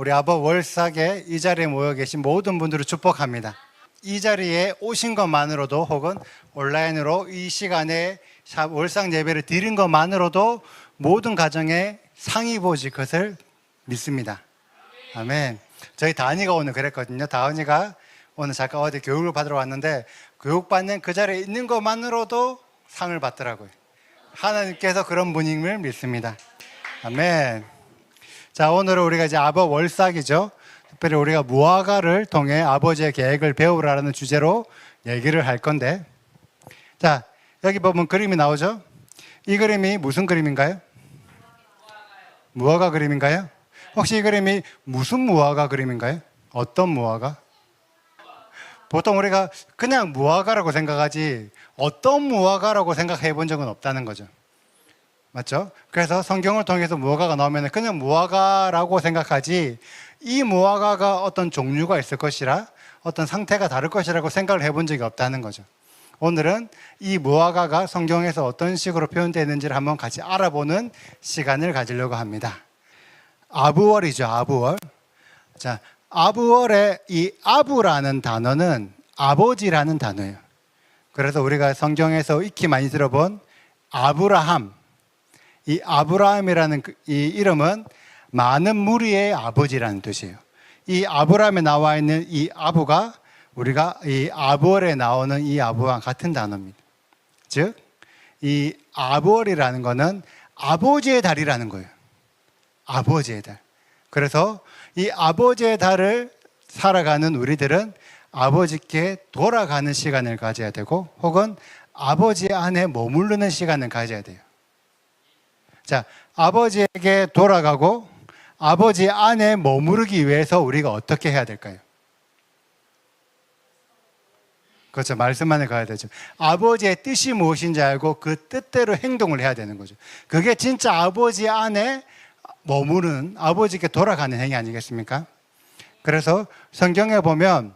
우리 아버 월삭에 이 자리에 모여 계신 모든 분들을 축복합니다. 이 자리에 오신 것만으로도 혹은 온라인으로 이 시간에 월삭 예배를 드린 것만으로도 모든 가정에 상이 보실 것을 믿습니다. 아멘. 저희 다은이가 오늘 그랬거든요. 다은이가 오늘 잠깐 어디 교육을 받으러 왔는데 교육받는 그 자리에 있는 것만으로도 상을 받더라고요. 하나님께서 그런 분임을 믿습니다. 아멘. 자, 오늘은 우리가 이제 아버 월삭이죠. 특별히 우리가 무화과를 통해 아버지의 계획을 배우라는 주제로 얘기를 할 건데, 자, 여기 보면 그림이 나오죠. 이 그림이 무슨 그림인가요? 무화과 그림인가요? 혹시 이 그림이 무슨 무화과 그림인가요? 어떤 무화과? 보통 우리가 그냥 무화과라고 생각하지 어떤 무화과라고 생각해 본 적은 없다는 거죠. 맞죠? 그래서 성경을 통해서 무화과가 나오면 그냥 무화과라고 생각하지 이 무화과가 어떤 종류가 있을 것이라 어떤 상태가 다를 것이라고 생각을 해본 적이 없다는 거죠. 오늘은 이 무화과가 성경에서 어떤 식으로 표현되어 있는지를 한번 같이 알아보는 시간을 가지려고 합니다. 아부월이죠. 아부월. 자, 아부월의 이 아부라는 단어는 아버지라는 단어예요. 그래서 우리가 성경에서 익히 많이 들어본 아브라함, 이 아브라함이라는 이 이름은 많은 무리의 아버지라는 뜻이에요. 이 아브라함에 나와 있는 이 아부가 우리가 이 아부월에 나오는 이 아부와 같은 단어입니다. 즉, 이 아부월이라는 거는 아버지의 달이라는 거예요. 아버지의 달. 그래서 이 아버지의 달을 살아가는 우리들은 아버지께 돌아가는 시간을 가져야 되고 혹은 아버지 안에 머무르는 시간을 가져야 돼요. 자, 아버지에게 돌아가고 아버지 안에 머무르기 위해서 우리가 어떻게 해야 될까요? 그렇죠. 말씀 안에 가야 되죠. 아버지의 뜻이 무엇인지 알고 그 뜻대로 행동을 해야 되는 거죠. 그게 진짜 아버지 안에 머무르는, 아버지께 돌아가는 행위 아니겠습니까? 그래서 성경에 보면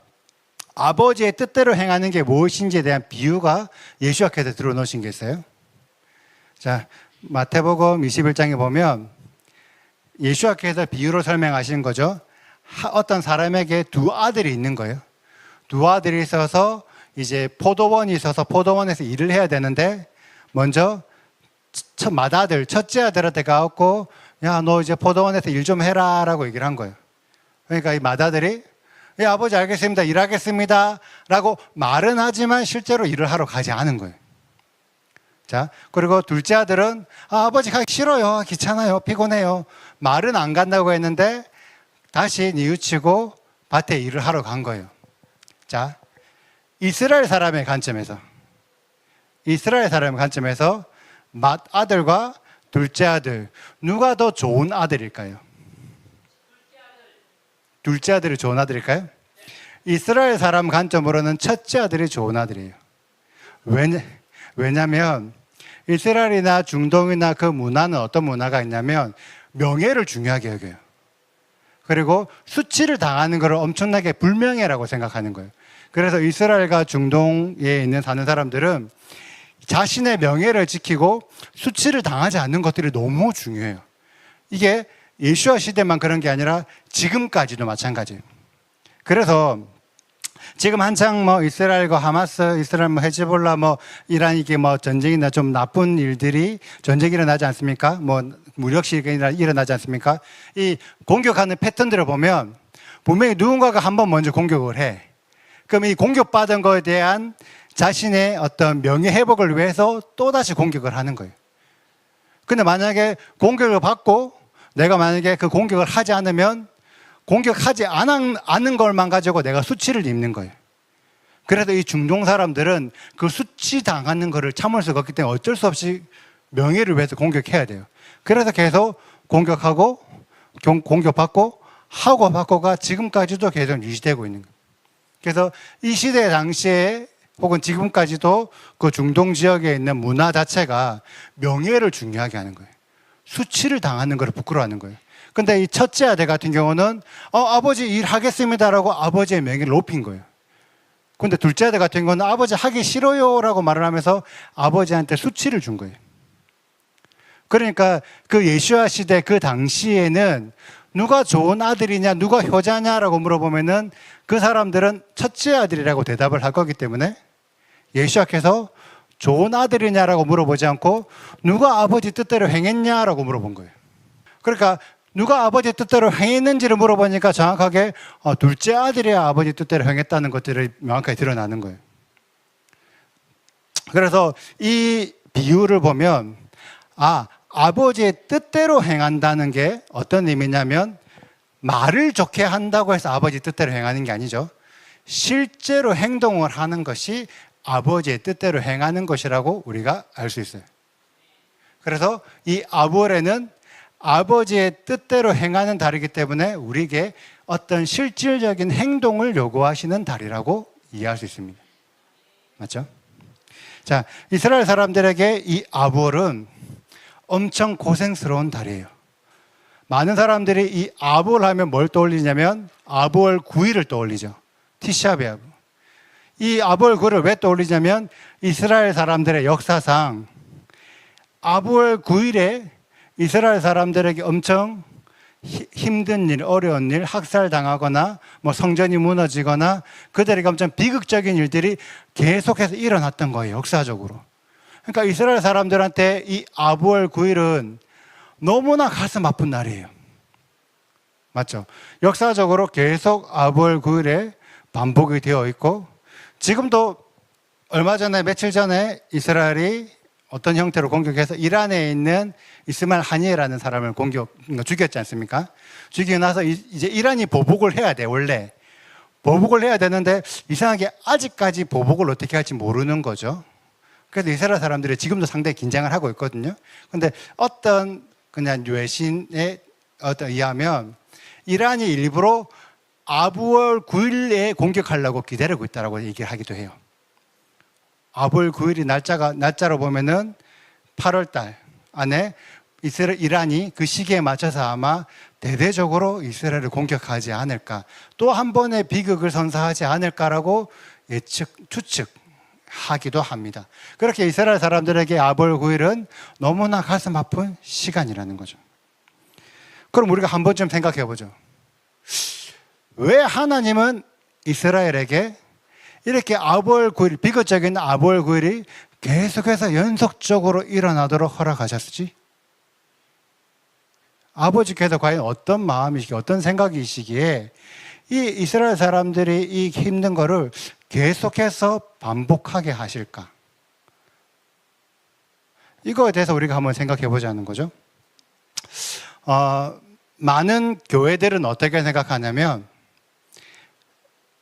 아버지의 뜻대로 행하는 게 무엇인지에 대한 비유가 예수께서 들어놓으신 게 있어요. 자, 마태복음 21장에 보면 예수께서 비유로 설명하신 거죠. 어떤 사람에게 두 아들이 있는 거예요. 두 아들이 있어서 이제 포도원이 있어서 포도원에서 일을 해야 되는데 먼저 맏아들, 첫째 아들한테 가갖고 야, 너 이제 포도원에서 일 좀 해라 라고 얘기를 한 거예요. 그러니까 이 맏아들이 예, 아버지 알겠습니다. 일하겠습니다 라고 말은 하지만 실제로 일을 하러 가지 않은 거예요. 자, 그리고 둘째 아들은 아버지 가기 싫어요. 귀찮아요. 피곤해요. 말은 안 간다고 했는데 다시 뉘우치고 밭에 일을 하러 간 거예요. 자, 이스라엘 사람의 관점에서 맏아들과 둘째 아들 누가 더 좋은 아들일까요? 둘째 아들이 좋은 아들일까요? 이스라엘 사람 관점으로는 첫째 아들이 좋은 아들이에요. 왜냐하면 이스라엘이나 중동이나 그 문화는 어떤 문화가 있냐면 명예를 중요하게 여겨요. 그리고 수치를 당하는 것을 엄청나게 불명예라고 생각하는 거예요. 그래서 이스라엘과 중동에 사는 사람들은 자신의 명예를 지키고 수치를 당하지 않는 것들이 너무 중요해요. 이게 예수와 시대만 그런 게 아니라 지금까지도 마찬가지예요. 그래서 지금 한창 이스라엘과 하마스, 이스라엘 헤즈볼라 이란 이게 전쟁이나 좀 나쁜 일들이 전쟁이 일어나지 않습니까? 무력 시위가 일어나지 않습니까? 이 공격하는 패턴들을 보면 분명히 누군가가 한번 먼저 공격을 해. 그럼 이 공격받은 거에 대한 자신의 어떤 명예 회복을 위해서 또다시 공격을 하는 거예요. 근데 만약에 공격을 받고 내가 만약에 그 공격을 하지 않으면 공격하지 않은 걸만 가지고 내가 수치를 입는 거예요. 그래서 이 중동 사람들은 그 수치 당하는 거를 참을 수가 없기 때문에 어쩔 수 없이 명예를 위해서 공격해야 돼요. 그래서 계속 공격하고 공격받고 하고 받고가 지금까지도 계속 유지되고 있는 거예요. 그래서 이 시대 당시에 혹은 지금까지도 그 중동 지역에 있는 문화 자체가 명예를 중요하게 하는 거예요. 수치를 당하는 걸 부끄러워하는 거예요. 근데 이 첫째 아들 같은 경우는 아버지 일하겠습니다라고 아버지의 명예를 높인 거예요. 근데 둘째 아들 같은 경우는 아버지 하기 싫어요 라고 말을 하면서 아버지한테 수치를 준 거예요. 그러니까 그 예수와 시대 그 당시에는 누가 좋은 아들이냐, 누가 효자냐라고 물어보면은 그 사람들은 첫째 아들이라고 대답을 할 거기 때문에 예수님께서 좋은 아들이냐라고 물어보지 않고 누가 아버지 뜻대로 행했냐라고 물어본 거예요. 그러니까 누가 아버지 뜻대로 행했는지를 물어보니까 정확하게 둘째 아들이 아버지 뜻대로 행했다는 것들이 명확하게 드러나는 거예요. 그래서 이 비유를 보면 아버지의 뜻대로 행한다는 게 어떤 의미냐면 말을 좋게 한다고 해서 아버지 뜻대로 행하는 게 아니죠. 실제로 행동을 하는 것이 아버지의 뜻대로 행하는 것이라고 우리가 알 수 있어요. 그래서 이 아볼에는 아버지의 뜻대로 행하는 달이기 때문에 우리에게 어떤 실질적인 행동을 요구하시는 달이라고 이해할 수 있습니다. 맞죠? 자, 이스라엘 사람들에게 이 아볼은 엄청 고생스러운 달이에요. 많은 사람들이 이 아볼 하면 뭘 떠올리냐면 아볼 9일을 떠올리죠. 티샤베아브. 이 아볼 9일을 왜 떠올리냐면 이스라엘 사람들의 역사상 아볼 9일에 이스라엘 사람들에게 엄청 힘든 일, 어려운 일, 학살당하거나 성전이 무너지거나 그들에게 엄청 비극적인 일들이 계속해서 일어났던 거예요. 역사적으로. 그러니까 이스라엘 사람들한테 이 아볼 9일은 너무나 가슴 아픈 날이에요. 맞죠? 역사적으로 계속 아볼 9일에 반복이 되어 있고 지금도 얼마 전에 며칠 전에 이스라엘이 어떤 형태로 공격해서 이란에 있는 이스마일 하니에라는 사람을 죽였지 않습니까? 죽이고 나서 이제 이란이 보복을 해야 돼, 원래. 보복을 해야 되는데 이상하게 아직까지 보복을 어떻게 할지 모르는 거죠. 그래서 이스라엘 사람들이 지금도 상당히 긴장을 하고 있거든요. 근데 어떤 그냥 외신에 의하면 이란이 일부러 아볼 9일에 공격하려고 기다리고 있다고 얘기를 하기도 해요. 아볼 9일이 날짜로 보면은 8월 달 안에 이란이 그 시기에 맞춰서 아마 대대적으로 이스라엘을 공격하지 않을까, 또 한 번의 비극을 선사하지 않을까라고 추측하기도 합니다. 그렇게 이스라엘 사람들에게 아볼 9일은 너무나 가슴 아픈 시간이라는 거죠. 그럼 우리가 한 번쯤 생각해 보죠. 왜 하나님은 이스라엘에게 이렇게 아볼 9일, 비극적인 아볼 9일이 계속해서 연속적으로 일어나도록 허락하셨지? 아버지께서 과연 어떤 마음이시기에, 어떤 생각이시기에 이 이스라엘 사람들이 이 힘든 거를 계속해서 반복하게 하실까? 이거에 대해서 우리가 한번 생각해 보자는 거죠. 많은 교회들은 어떻게 생각하냐면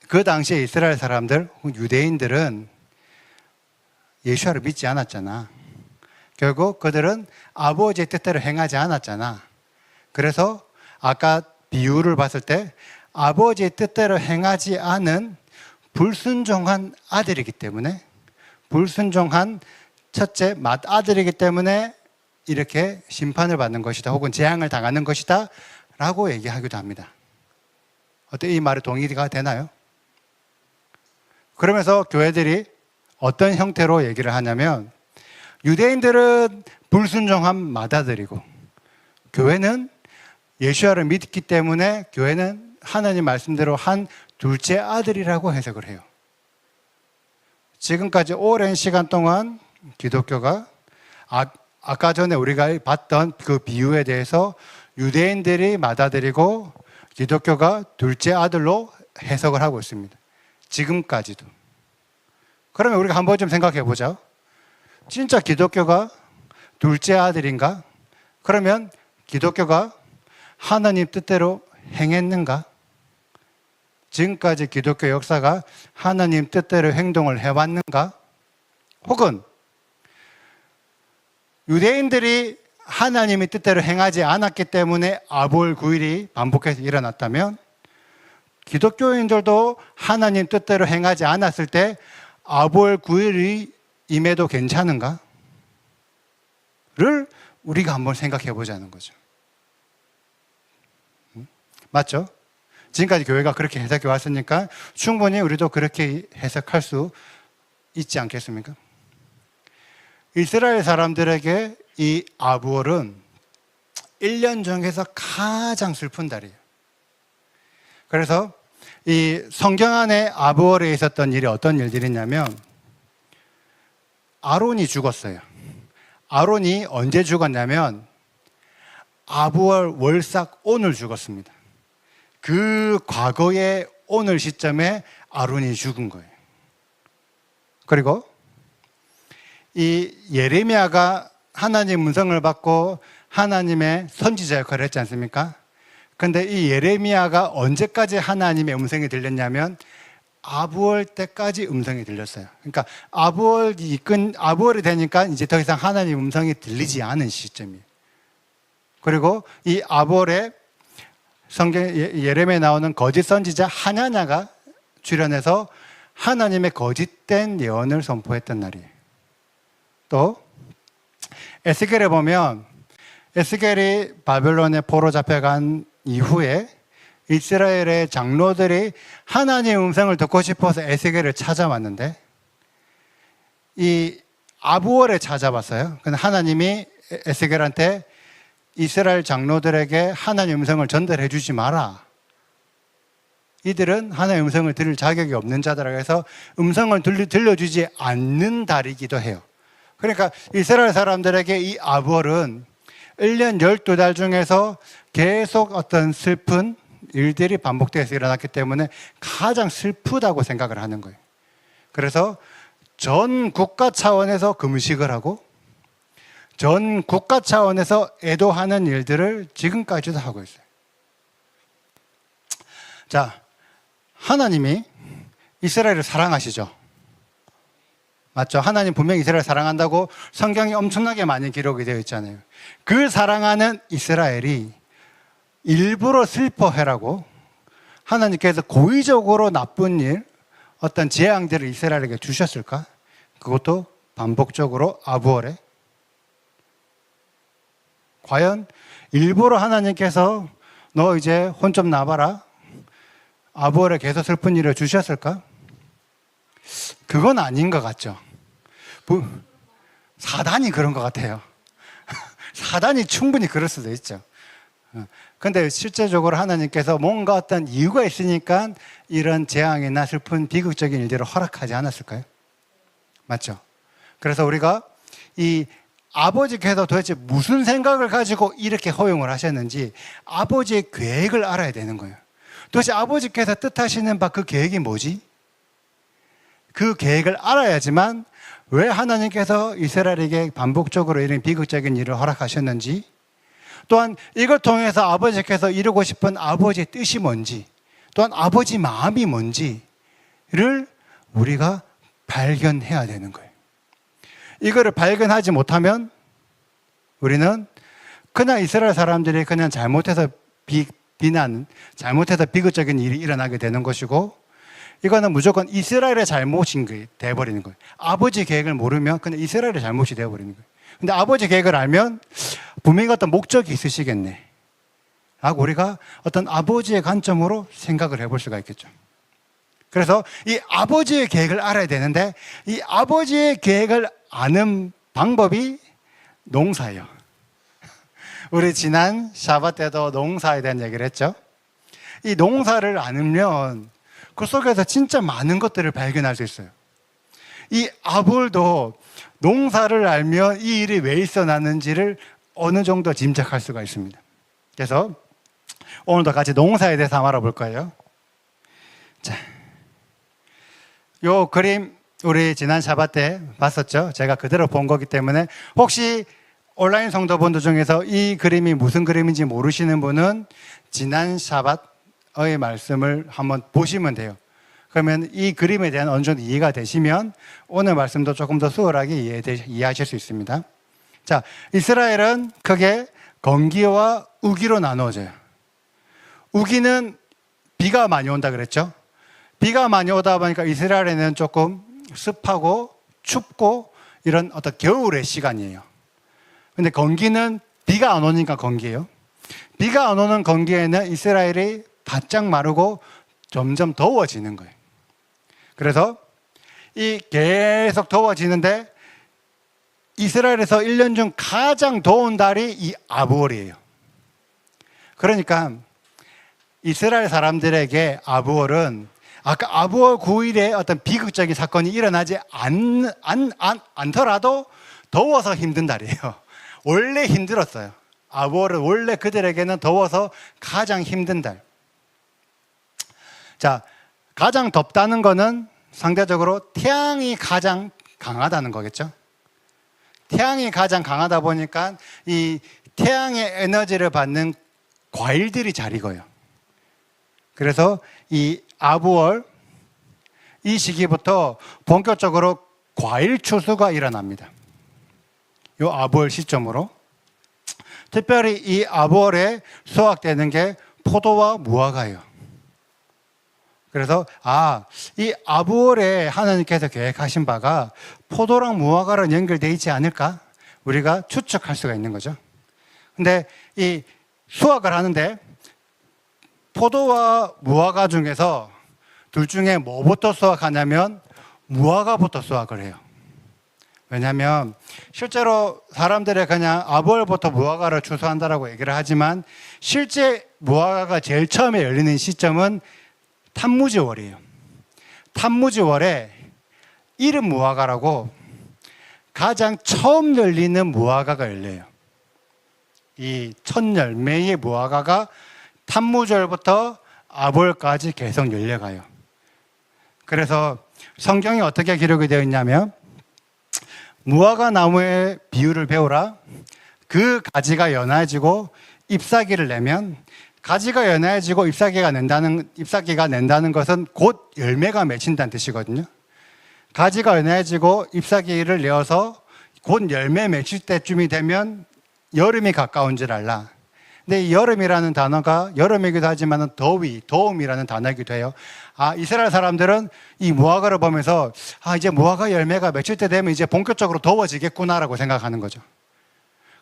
그 당시에 이스라엘 사람들, 유대인들은 예수를 믿지 않았잖아. 결국 그들은 아버지의 뜻대로 행하지 않았잖아. 그래서 아까 비유를 봤을 때 아버지의 뜻대로 행하지 않은 불순종한 아들이기 때문에, 불순종한 첫째 맏아들이기 때문에 이렇게 심판을 받는 것이다, 혹은 재앙을 당하는 것이다 라고 얘기하기도 합니다. 어때, 이 말에 동의가 되나요? 그러면서 교회들이 어떤 형태로 얘기를 하냐면 유대인들은 불순종한 맏아들이고 교회는 예수야를 믿기 때문에 교회는 하나님 말씀대로 한 둘째 아들이라고 해석을 해요. 지금까지 오랜 시간 동안 기독교가 아까 전에 우리가 봤던 그 비유에 대해서 유대인들이 맏아들이고 기독교가 둘째 아들로 해석을 하고 있습니다. 지금까지도. 그러면 우리가 한번 좀 생각해 보자. 진짜 기독교가 둘째 아들인가? 그러면 기독교가 하나님 뜻대로 행했는가? 지금까지 기독교 역사가 하나님 뜻대로 행동을 해왔는가? 혹은 유대인들이 하나님의 뜻대로 행하지 않았기 때문에 아볼 9일이 반복해서 일어났다면 기독교인들도 하나님 뜻대로 행하지 않았을 때 아볼 9일이 임해도 괜찮은가? 를 우리가 한번 생각해 보자는 거죠. 맞죠? 지금까지 교회가 그렇게 해석해 왔으니까 충분히 우리도 그렇게 해석할 수 있지 않겠습니까? 이스라엘 사람들에게 이 아볼은 1년 중에서 가장 슬픈 달이에요. 그래서 이 성경 안에 아브월에 있었던 일이 어떤 일들이냐면 아론이 죽었어요. 아론이 언제 죽었냐면 아브월 월삭 오늘 죽었습니다. 그 과거의 오늘 시점에 아론이 죽은 거예요. 그리고 이 예레미야가 하나님 음성을 받고 하나님의 선지자 역할을 했지 않습니까? 근데 이 예레미야가 언제까지 하나님의 음성이 들렸냐면 아브월 때까지 음성이 들렸어요. 그러니까 아브월이 되니까 이제 더 이상 하나님 음성이 들리지 않은 시점이에요. 그리고 이 아브월에 성경 예레미야에 나오는 거짓 선지자 하냐냐가 출연해서 하나님의 거짓된 예언을 선포했던 날이에요. 또 에스겔에 보면 에스겔이 바벨론에 포로 잡혀간 이후에 이스라엘의 장로들이 하나님의 음성을 듣고 싶어서 에스겔을 찾아왔는데 이 아브월에 찾아왔어요. 근데 하나님이 에스겔한테 이스라엘 장로들에게 하나님의 음성을 전달해 주지 마라. 이들은 하나님의 음성을 들을 자격이 없는 자들이라고 해서 음성을 들려주지 않는 달이기도 해요. 그러니까 이스라엘 사람들에게 이 아브월은 1년 12달 중에서 계속 어떤 슬픈 일들이 반복돼서 일어났기 때문에 가장 슬프다고 생각을 하는 거예요. 그래서 전 국가 차원에서 금식을 하고 전 국가 차원에서 애도하는 일들을 지금까지도 하고 있어요. 자, 하나님이 이스라엘을 사랑하시죠? 맞죠? 하나님 분명히 이스라엘 사랑한다고 성경이 엄청나게 많이 기록이 되어 있잖아요. 그 사랑하는 이스라엘이 일부러 슬퍼해라고 하나님께서 고의적으로 나쁜 일, 어떤 재앙들을 이스라엘에게 주셨을까? 그것도 반복적으로 아브월에. 과연 일부러 하나님께서 너 이제 혼 좀 나봐라, 아브월에 계속 슬픈 일을 주셨을까? 그건 아닌 것 같죠. 사단이 그런 것 같아요. 사단이 충분히 그럴 수도 있죠. 근데 실제적으로 하나님께서 뭔가 어떤 이유가 있으니까 이런 재앙이나 슬픈 비극적인 일들을 허락하지 않았을까요? 맞죠? 그래서 우리가 이 아버지께서 도대체 무슨 생각을 가지고 이렇게 허용을 하셨는지 아버지의 계획을 알아야 되는 거예요. 도대체 아버지께서 뜻하시는 바 그 계획이 뭐지? 그 계획을 알아야지만 왜 하나님께서 이스라엘에게 반복적으로 이런 비극적인 일을 허락하셨는지, 또한 이걸 통해서 아버지께서 이루고 싶은 아버지의 뜻이 뭔지, 또한 아버지 마음이 뭔지를 우리가 발견해야 되는 거예요. 이거를 발견하지 못하면 우리는 그냥 이스라엘 사람들이 그냥 잘못해서 잘못해서 비극적인 일이 일어나게 되는 것이고, 이거는 무조건 이스라엘의 잘못인 게 돼버리는 거예요. 아버지 계획을 모르면 그냥 이스라엘의 잘못이 되어버리는 거예요. 근데 아버지 계획을 알면 분명히 어떤 목적이 있으시겠네 라고 우리가 어떤 아버지의 관점으로 생각을 해볼 수가 있겠죠. 그래서 이 아버지의 계획을 알아야 되는데, 이 아버지의 계획을 아는 방법이 농사예요. 우리 지난 샤bat 때도 농사에 대한 얘기를 했죠. 이 농사를 알면 그 속에서 진짜 많은 것들을 발견할 수 있어요. 이 아볼도 농사를 알면 이 일이 왜 일어나는지를 어느 정도 짐작할 수가 있습니다. 그래서 오늘도 같이 농사에 대해서 한번 알아볼 거예요. 자, 요 그림 우리 지난 샤bat 때 봤었죠? 제가 그대로 본 거기 때문에 혹시 온라인 성도분들 중에서 이 그림이 무슨 그림인지 모르시는 분은 지난 샤bat의 말씀을 한번 보시면 돼요. 그러면 이 그림에 대한 어느 정도 이해가 되시면 오늘 말씀도 조금 더 수월하게 이해하실 수 있습니다. 자, 이스라엘은 크게 건기와 우기로 나누어져요. 우기는 비가 많이 온다 그랬죠? 비가 많이 오다 보니까 이스라엘에는 조금 습하고 춥고 이런 어떤 겨울의 시간이에요. 근데 건기는 비가 안 오니까 건기예요. 비가 안 오는 건기에는 이스라엘이 바짝 마르고 점점 더워지는 거예요. 그래서 이 계속 더워지는데 이스라엘에서 1년 중 가장 더운 달이 이 아브월이에요. 그러니까 이스라엘 사람들에게 아부월은 아까 아부월 9일에 어떤 비극적인 사건이 일어나지 않더라도 더워서 힘든 달이에요. 원래 힘들었어요. 아부월은 원래 그들에게는 더워서 가장 힘든 달. 자, 가장 덥다는 거는 상대적으로 태양이 가장 강하다는 거겠죠. 태양이 가장 강하다 보니까 이 태양의 에너지를 받는 과일들이 잘 익어요. 그래서 이 아부월 이 시기부터 본격적으로 과일 추수가 일어납니다. 이 아부월 시점으로 특별히 이 아부월에 수확되는 게 포도와 무화과예요. 그래서 이 아부월에 하나님께서 계획하신 바가 포도랑 무화과랑 연결되어 있지 않을까? 우리가 추측할 수가 있는 거죠. 근데 이 수확을 하는데 포도와 무화과 중에서 둘 중에 뭐부터 수확하냐면 무화과부터 수확을 해요. 왜냐하면 실제로 사람들이 그냥 아부월부터 무화과를 추수한다라고 얘기를 하지만 실제 무화과가 제일 처음에 열리는 시점은 탐무지월이에요. 탐무지월에 이른 무화과라고 가장 처음 열리는 무화과가 열려요. 이 첫 열매의 무화과가 탐무절부터 아부월까지 계속 열려가요. 그래서 성경이 어떻게 기록이 되어 있냐면 무화과 나무의 비유를 배우라. 그 가지가 연해지고 잎사귀를 내면 가지가 연해지고 잎사귀가 낸다는 것은 곧 열매가 맺힌다는 뜻이거든요. 가지가 연해지고 잎사귀를 내어서 곧 열매 맺힐 때쯤이 되면 여름이 가까운 줄 알라. 근데 이 여름이라는 단어가 여름이기도 하지만 도움이라는 단어이기도 해요. 이스라엘 사람들은 이 무화과를 보면서 이제 무화과 열매가 맺힐 때 되면 이제 본격적으로 더워지겠구나라고 생각하는 거죠.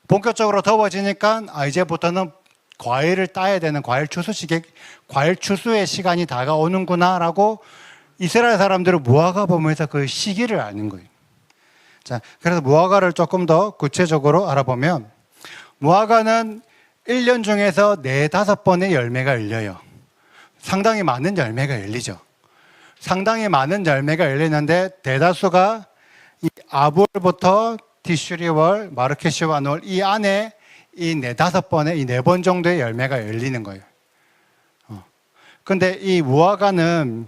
본격적으로 더워지니까 이제부터는 과일을 따야 되는 과일 추수의 시간이 다가오는구나라고 이스라엘 사람들은 무화과 보면서 그 시기를 아는 거예요. 자, 그래서 무화과를 조금 더 구체적으로 알아보면 무화과는 1년 중에서 4-5번의 열매가 열려요. 상당히 많은 열매가 열리죠. 상당히 많은 열매가 열리는데 대다수가 이 아부월부터 티슈리월, 마르케시와놀 이 안에 이 4-5번의 이 4번 정도의 열매가 열리는 거예요. 근데 이 무화과는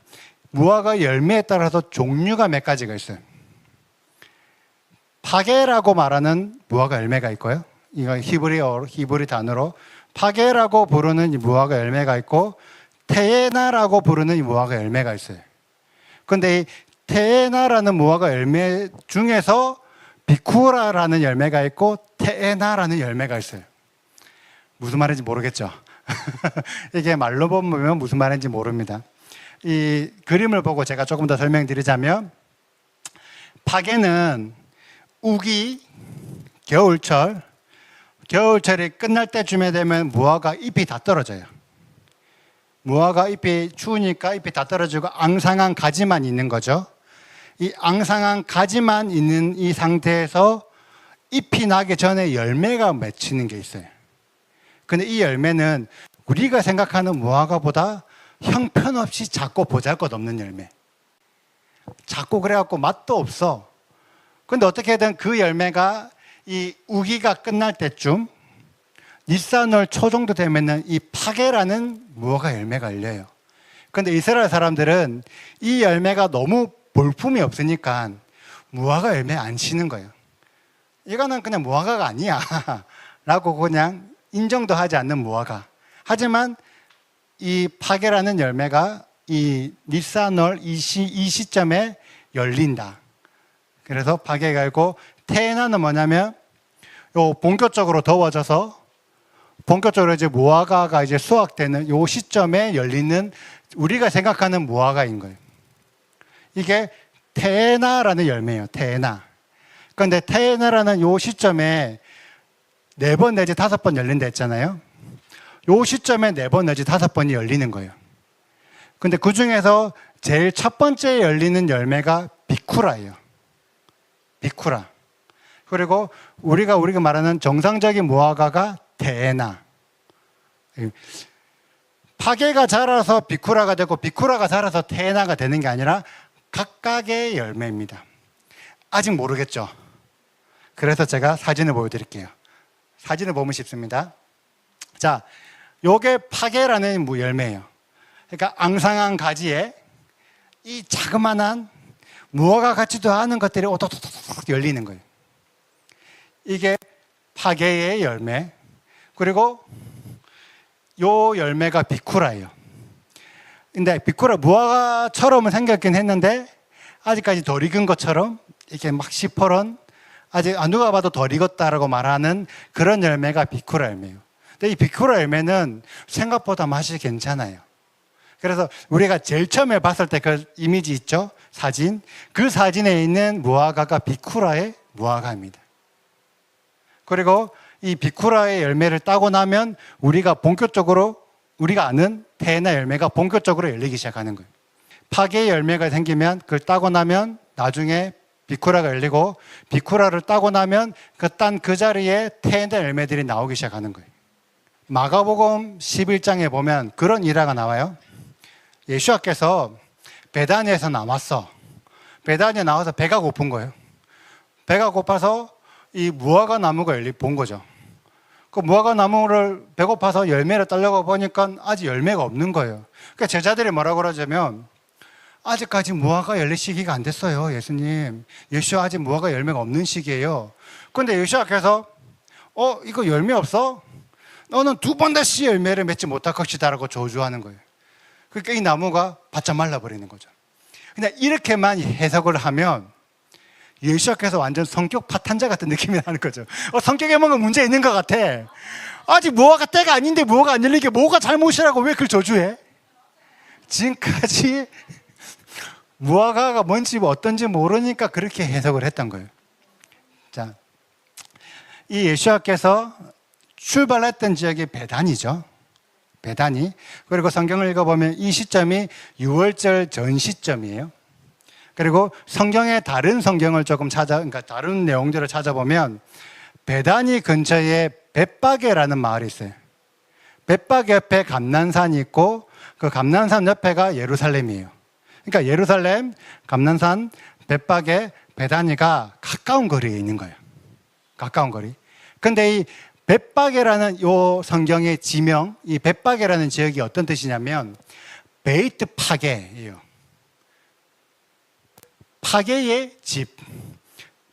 무화과 열매에 따라서 종류가 몇 가지가 있어요. 파게라고 말하는 무화과 열매가 있고요. 이거 히브리 단어로 파게라고 부르는 이 무화과 열매가 있고 테에나라고 부르는 이 무화과 열매가 있어요. 근데 이 테에나라는 무화과 열매 중에서 비쿠라라는 열매가 있고 테에나라는 열매가 있어요. 무슨 말인지 모르겠죠? 이게 말로 보면 무슨 말인지 모릅니다. 이 그림을 보고 제가 조금 더 설명드리자면 파게는 우기, 겨울철이 끝날 때쯤에 되면 무화과 잎이 다 떨어져요. 무화과 잎이 추우니까 잎이 다 떨어지고 앙상한 가지만 있는 거죠. 이 앙상한 가지만 있는 이 상태에서 잎이 나기 전에 열매가 맺히는 게 있어요. 근데 이 열매는 우리가 생각하는 무화과보다 형편없이 작고 보잘것없는 열매. 작고 그래갖고 맛도 없어. 근데 어떻게든 그 열매가 이 우기가 끝날 때쯤 니산월 초 정도 되면은 이 파게라는 무화과 열매가 열려요. 근데 이스라엘 사람들은 이 열매가 너무 볼품이 없으니까 무화과 열매 안 치는 거예요. 이거는 그냥 무화과가 아니야 라고 그냥 인정도 하지 않는 무화과. 하지만 이 파게라는 열매가 이 니산월 이 시점에 열린다. 그래서 파게가 있고 테에나는 뭐냐면 요 본격적으로 더워져서 본격적으로 이제 무화과가 이제 수확되는 요 시점에 열리는 우리가 생각하는 무화과인 거예요. 이게 테에나라는 열매예요. 테에나. 그런데 테에나라는 요 시점에 4번 내지 5번 열린다 했잖아요. 요 시점에 4번 내지 5번이 열리는 거예요. 근데 그 중에서 제일 첫 번째 열리는 열매가 비쿠라예요. 비쿠라. 그리고 우리가 말하는 정상적인 무화과가 테에나. 파게가 자라서 비쿠라가 되고 비쿠라가 자라서 테에나가 되는 게 아니라 각각의 열매입니다. 아직 모르겠죠? 그래서 제가 사진을 보여드릴게요. 사진을 보면 쉽습니다. 자, 요게 파게라는 열매예요. 그러니까 앙상한 가지에 이 자그마한 무화과 같지도 않은 것들이 오독독독 열리는 거예요. 이게 파게의 열매. 그리고 요 열매가 비쿠라예요. 근데 비쿠라 무화과처럼은 생겼긴 했는데 아직까지 덜 익은 것처럼 이렇게 막 시퍼런, 아직 누가 봐도 덜 익었다라고 말하는 그런 열매가 비쿠라 열매예요. 근데 이 비쿠라 열매는 생각보다 맛이 괜찮아요. 그래서 우리가 제일 처음에 봤을 때 그 이미지 있죠? 사진. 그 사진에 있는 무화과가 비쿠라의 무화과입니다. 그리고 이 비쿠라의 열매를 따고 나면 우리가 아는 테에나 열매가 본격적으로 열리기 시작하는 거예요. 파게의 열매가 생기면 그걸 따고 나면 나중에 비쿠라가 열리고, 비쿠라를 따고 나면 그 자리에 테에나 열매들이 나오기 시작하는 거예요. 마가복음 11장에 보면 그런 일화가 나와요. 예수님께서 베다니에서 나왔어. 베다니에 나와서 배가 고픈 거예요. 배가 고파서 이 무화과 나무가 본 거죠. 그 무화과 나무를 배고파서 열매를 따려고 보니까 아직 열매가 없는 거예요. 그러니까 제자들이 뭐라고 그러자면, 아직까지 무화과 열릴 시기가 안 됐어요, 예수님. 예수 아직 무화과 열매가 없는 시기예요. 그런데 예수님께서 이거 열매 없어? 너는 2번 다시 열매를 맺지 못할 것이다라고 저주하는 거예요. 그러니까 이 나무가 바짝 말라버리는 거죠. 그냥 이렇게만 해석을 하면 예수님께서 완전 성격 파탄자 같은 느낌이 나는 거죠. 성격에 뭔가 문제 있는 것 같아. 아직 무화과 때가 아닌데 무화과 안 열리게 뭐가 잘못이라고 왜 그걸 저주해? 지금까지 무화과가 뭔지 어떤지 모르니까 그렇게 해석을 했던 거예요. 자, 이 예수님께서 출발했던 지역이 베다니죠. 베다니. 그리고 성경을 읽어보면 이 시점이 유월절 전 시점이에요. 그리고 성경의 다른 성경을 그러니까 다른 내용들을 찾아보면 베다니 근처에 벳바게라는 마을이 있어요. 벳바게 옆에 감난산이 있고 그 감난산 옆에가 예루살렘이에요. 그러니까 예루살렘, 감난산, 벳바게, 베다니가 가까운 거리에 있는 거예요. 가까운 거리. 근데 이 벳바게라는 요 성경의 지명, 이 벳바게라는 지역이 어떤 뜻이냐면 베이트 파게예요. 파게의 집,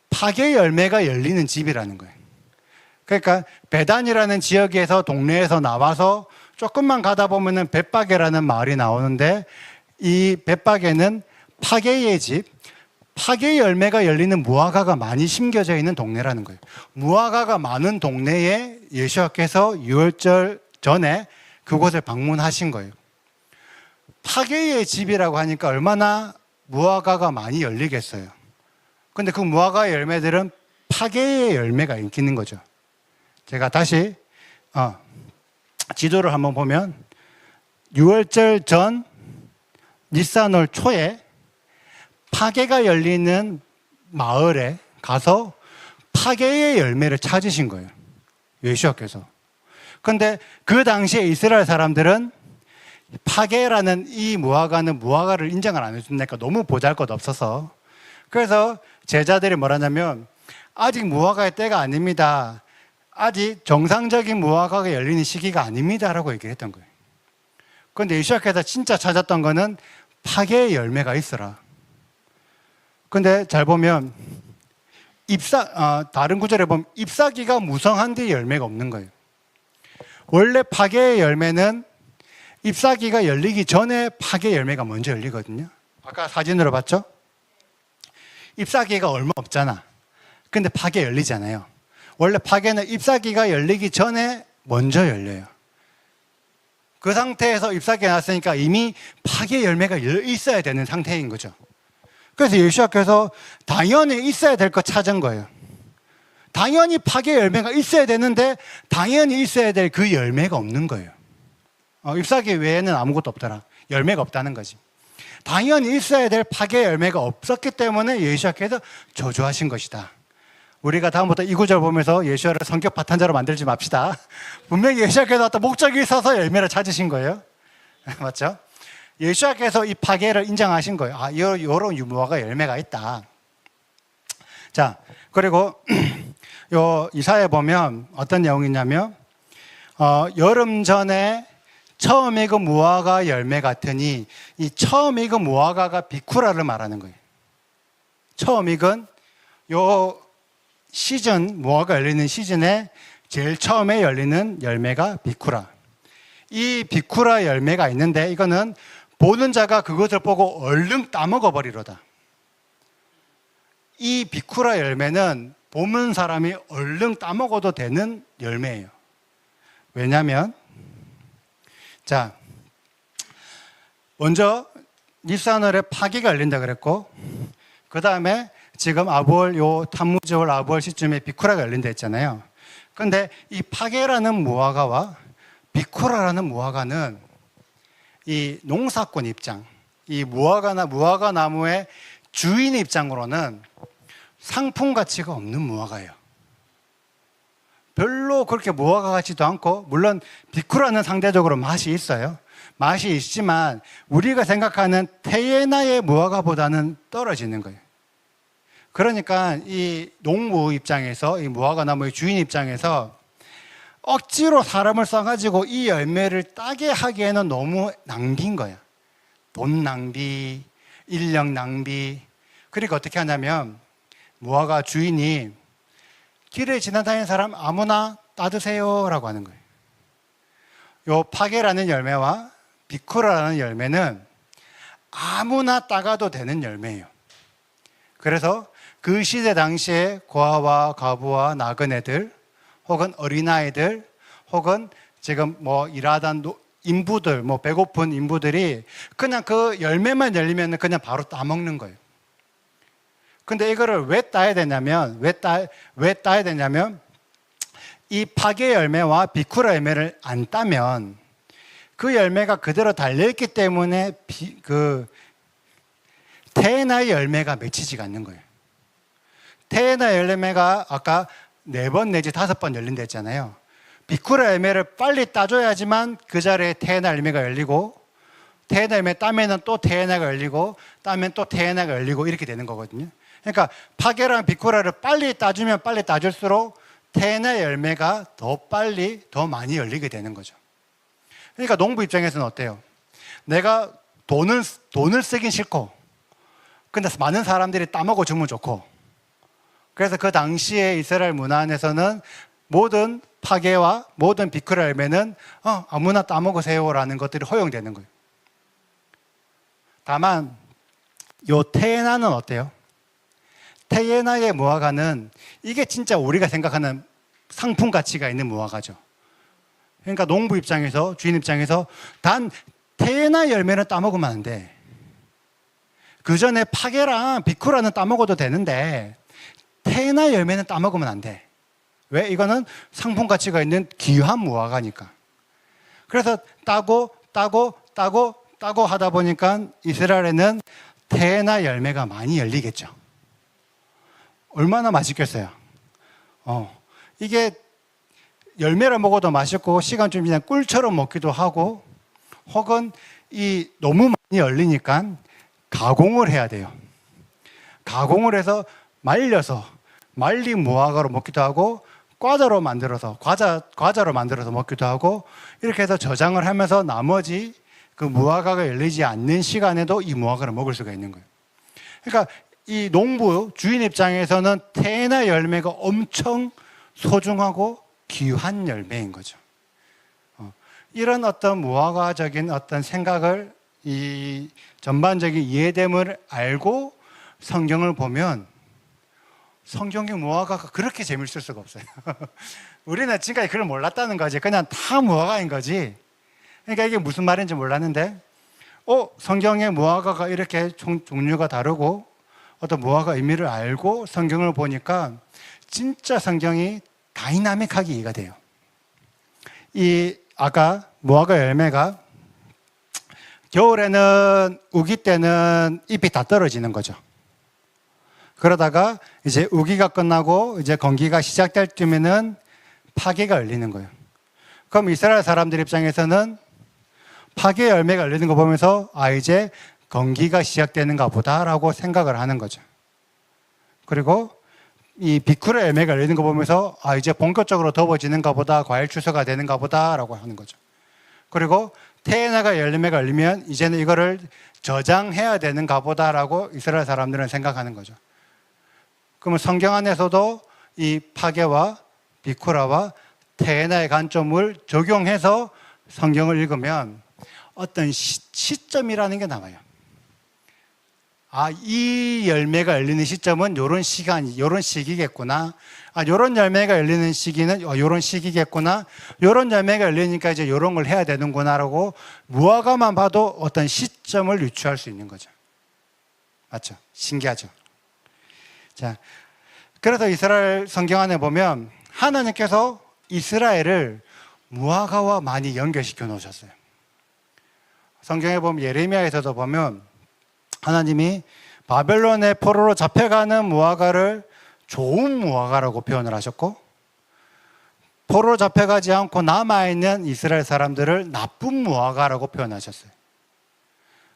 파게 열매가 열리는 집이라는 거예요. 그러니까 베단이라는 지역에서 동네에서 나와서 조금만 가다 보면은 벳바게라는 마을이 나오는데 이 벳바게는 파게의 집, 파게 열매가 열리는 무화과가 많이 심겨져 있는 동네라는 거예요. 무화과가 많은 동네에 예수님께서 유월절 전에 그곳을 방문하신 거예요. 파게의 집이라고 하니까 얼마나 무화과가 많이 열리겠어요. 근데 그 무화과 열매들은 파게의 열매가 있는 거죠. 제가 다시 지도를 한번 보면 유월절 전 니산월 초에 파게가 열리는 마을에 가서 파게의 열매를 찾으신 거예요. 예수님께서. 근데 그 당시에 이스라엘 사람들은 파게라는 이 무화과는 무화과를 인정을 안 해준다니까 너무 보잘것 없어서, 그래서 제자들이 뭐라냐면 아직 무화과의 때가 아닙니다. 아직 정상적인 무화과가 열리는 시기가 아닙니다 라고 얘기를 했던 거예요. 그런데 예수님께서 진짜 찾았던 거는 파게의 열매가 있어라. 근데 잘 보면 다른 구절에 보면 잎사귀가 무성한데 열매가 없는 거예요. 원래 파게의 열매는 잎사귀가 열리기 전에 파게 열매가 먼저 열리거든요. 아까 사진으로 봤죠? 잎사귀가 얼마 없잖아. 근데 파게 열리잖아요. 원래 파게는 잎사귀가 열리기 전에 먼저 열려요. 그 상태에서 잎사귀가 났으니까 이미 파게 열매가 있어야 되는 상태인 거죠. 그래서 예수님께서 당연히 있어야 될 거 찾은 거예요. 당연히 파게 열매가 있어야 되는데 당연히 있어야 될 그 열매가 없는 거예요. 잎사귀 외에는 아무것도 없더라. 열매가 없다는 거지. 당연히 있어야 될 파게 열매가 없었기 때문에 예수님께서 저주하신 것이다. 우리가 다음부터 이 구절 보면서 예수야를 성격 파탄자로 만들지 맙시다. 분명히 예수야께서 어떤 목적이 있어서 열매를 찾으신 거예요. 맞죠? 예수야께서 이 파괴를 인정하신 거예요. 아, 요런 유무화가 열매가 있다. 자, 그리고 요 이사야에 보면 어떤 내용이냐면 여름 전에 처음 익은 무화과 열매 같으니, 이 처음 익은 무화과가 비쿠라를 말하는 거예요. 처음 익은 요 시즌, 무화과 열리는 시즌에 제일 처음에 열리는 열매가 비쿠라. 이 비쿠라 열매가 있는데 이거는 보는 자가 그것을 보고 얼른 따먹어 버리로다. 이 비쿠라 열매는 보는 사람이 얼른 따먹어도 되는 열매예요. 왜냐하면 자, 먼저 니스하늘에 파괴가 열린다 그랬고, 그 다음에 지금 아부월, 요 타무즈월 아부월 시점에 비쿠라가 열린다 했잖아요. 근데 이 파괴라는 무화과와 비쿠라라는 무화과는 이 농사꾼 입장, 이 무화과 나무의 주인 입장으로는 상품 가치가 없는 무화과예요. 별로 그렇게 무화과 같지도 않고, 물론 비쿠라는 상대적으로 맛이 있어요. 맛이 있지만 우리가 생각하는 테예나의 무화과보다는 떨어지는 거예요. 그러니까 이 농부 입장에서, 이 무화과 나무의 주인 입장에서 억지로 사람을 써가지고 이 열매를 따게 하기에는 너무 낭비인 거야. 돈 낭비, 인력 낭비. 그러니까 어떻게 하냐면 무화과 주인이 길에 지나다니는 사람 아무나 따드세요 라고 하는 거예요. 요 파게라는 열매와 비쿠라라는 열매는 아무나 따가도 되는 열매예요. 그래서 그 시대 당시에 고아와 과부와 나그네들, 혹은 어린아이들, 혹은 지금 뭐 일하던 인부들, 뭐 배고픈 인부들이 그냥 그 열매만 열리면 그냥 바로 따먹는 거예요. 근데 이거를 왜 따야 되냐면, 왜 따야 되냐면, 이 파게 열매와 비쿠라 열매를 안 따면 그 열매가 그대로 달려있기 때문에 그 테에나의 열매가 맺히지가 않는 거예요. 테에나 열매가 아까 4번 내지 5번 열린다 했잖아요. 비쿠라 열매를 빨리 따줘야지만 그 자리에 테에나 열매가 열리고, 테에나 열매 따면은 또 테에나가 열리고, 따면 또 테에나가 열리고, 이렇게 되는 거거든요. 그러니까 파게랑 비쿠라를 빨리 따주면 빨리 따줄수록 테에나 열매가 더 빨리, 더 많이 열리게 되는 거죠. 그러니까 농부 입장에서는 어때요? 내가 돈을 쓰긴 싫고, 근데 많은 사람들이 따먹어 주면 좋고, 그래서 그 당시에 이스라엘 문화 안에서는 모든 파게와 모든 비쿠라 열매는 아무나 따먹으세요라는 것들이 허용되는 거예요. 다만 요 테에나는 어때요? 테에나의 무화과는 이게 진짜 우리가 생각하는 상품 가치가 있는 무화과죠. 그러니까 농부 입장에서, 주인 입장에서 단 테에나 열매는 따먹으면 안 돼. 그 전에 파게랑 비쿠라는 따먹어도 되는데 테에나 열매는 따먹으면 안 돼. 왜? 이거는 상품 가치가 있는 귀한 무화과니까. 그래서 따고 하다 보니까 이스라엘에는 테에나 열매가 많이 열리겠죠. 얼마나 맛있겠어요. 이게 열매를 먹어도 맛있고, 시간 좀 지나면 꿀처럼 먹기도 하고, 혹은 이 너무 많이 열리니까 가공을 해야 돼요. 가공을 해서 말려서 말린 무화과로 먹기도 하고, 과자로 만들어서 과자로 만들어서 먹기도 하고, 이렇게 해서 저장을 하면서 나머지 그 무화과가 열리지 않는 시간에도 이 무화과를 먹을 수가 있는 거예요. 그러니까 이 농부 주인 입장에서는 테에나 열매가 엄청 소중하고 귀한 열매인 거죠. 이런 어떤 무화과적인 어떤 생각을, 이 전반적인 이해됨을 알고 성경을 보면 성경의 무화과가 그렇게 재밌을 수가 없어요. 우리는 지금까지 그걸 몰랐다는 거지. 그냥 다 무화과인 거지. 그러니까 이게 무슨 말인지 몰랐는데, 성경의 무화과가 이렇게 종류가 다르고 어떤 무화과 의미를 알고 성경을 보니까 진짜 성경이 다이나믹하게 이해가 돼요. 이 아까 무화과 열매가 겨울에는 우기 때는 잎이 다 떨어지는 거죠. 그러다가 이제 우기가 끝나고 이제 건기가 시작될 때면은 파괴가 열리는 거예요. 그럼 이스라엘 사람들 입장에서는 파괴 열매가 열리는 거 보면서 이제 건기가 시작되는가 보다라고 생각을 하는 거죠. 그리고 이 비쿠라 열매가 열리는 거 보면서 이제 본격적으로 더워지는가 보다, 과일 추수가 되는가 보다라고 하는 거죠. 그리고 테에나가 열매가 열리면 이제는 이거를 저장해야 되는가 보다라고 이스라엘 사람들은 생각하는 거죠. 그러면 성경 안에서도 이 파괴와 비쿠라와 테에나의 관점을 적용해서 성경을 읽으면 어떤 시점이라는 게 나와요. 이 열매가 열리는 시점은 이런 시간, 이런 시기겠구나. 이런 열매가 열리는 시기는 이런 시기겠구나. 이런 열매가 열리니까 이제 이런 걸 해야 되는구나라고 무화과만 봐도 어떤 시점을 유추할 수 있는 거죠. 맞죠? 신기하죠? 자, 그래서 이스라엘 성경 안에 보면 하나님께서 이스라엘을 무화과와 많이 연결시켜 놓으셨어요. 성경에 보면 예레미야에서도 보면 하나님이 바벨론의 포로로 잡혀가는 무화과를 좋은 무화과라고 표현을 하셨고, 포로로 잡혀가지 않고 남아있는 이스라엘 사람들을 나쁜 무화과라고 표현하셨어요.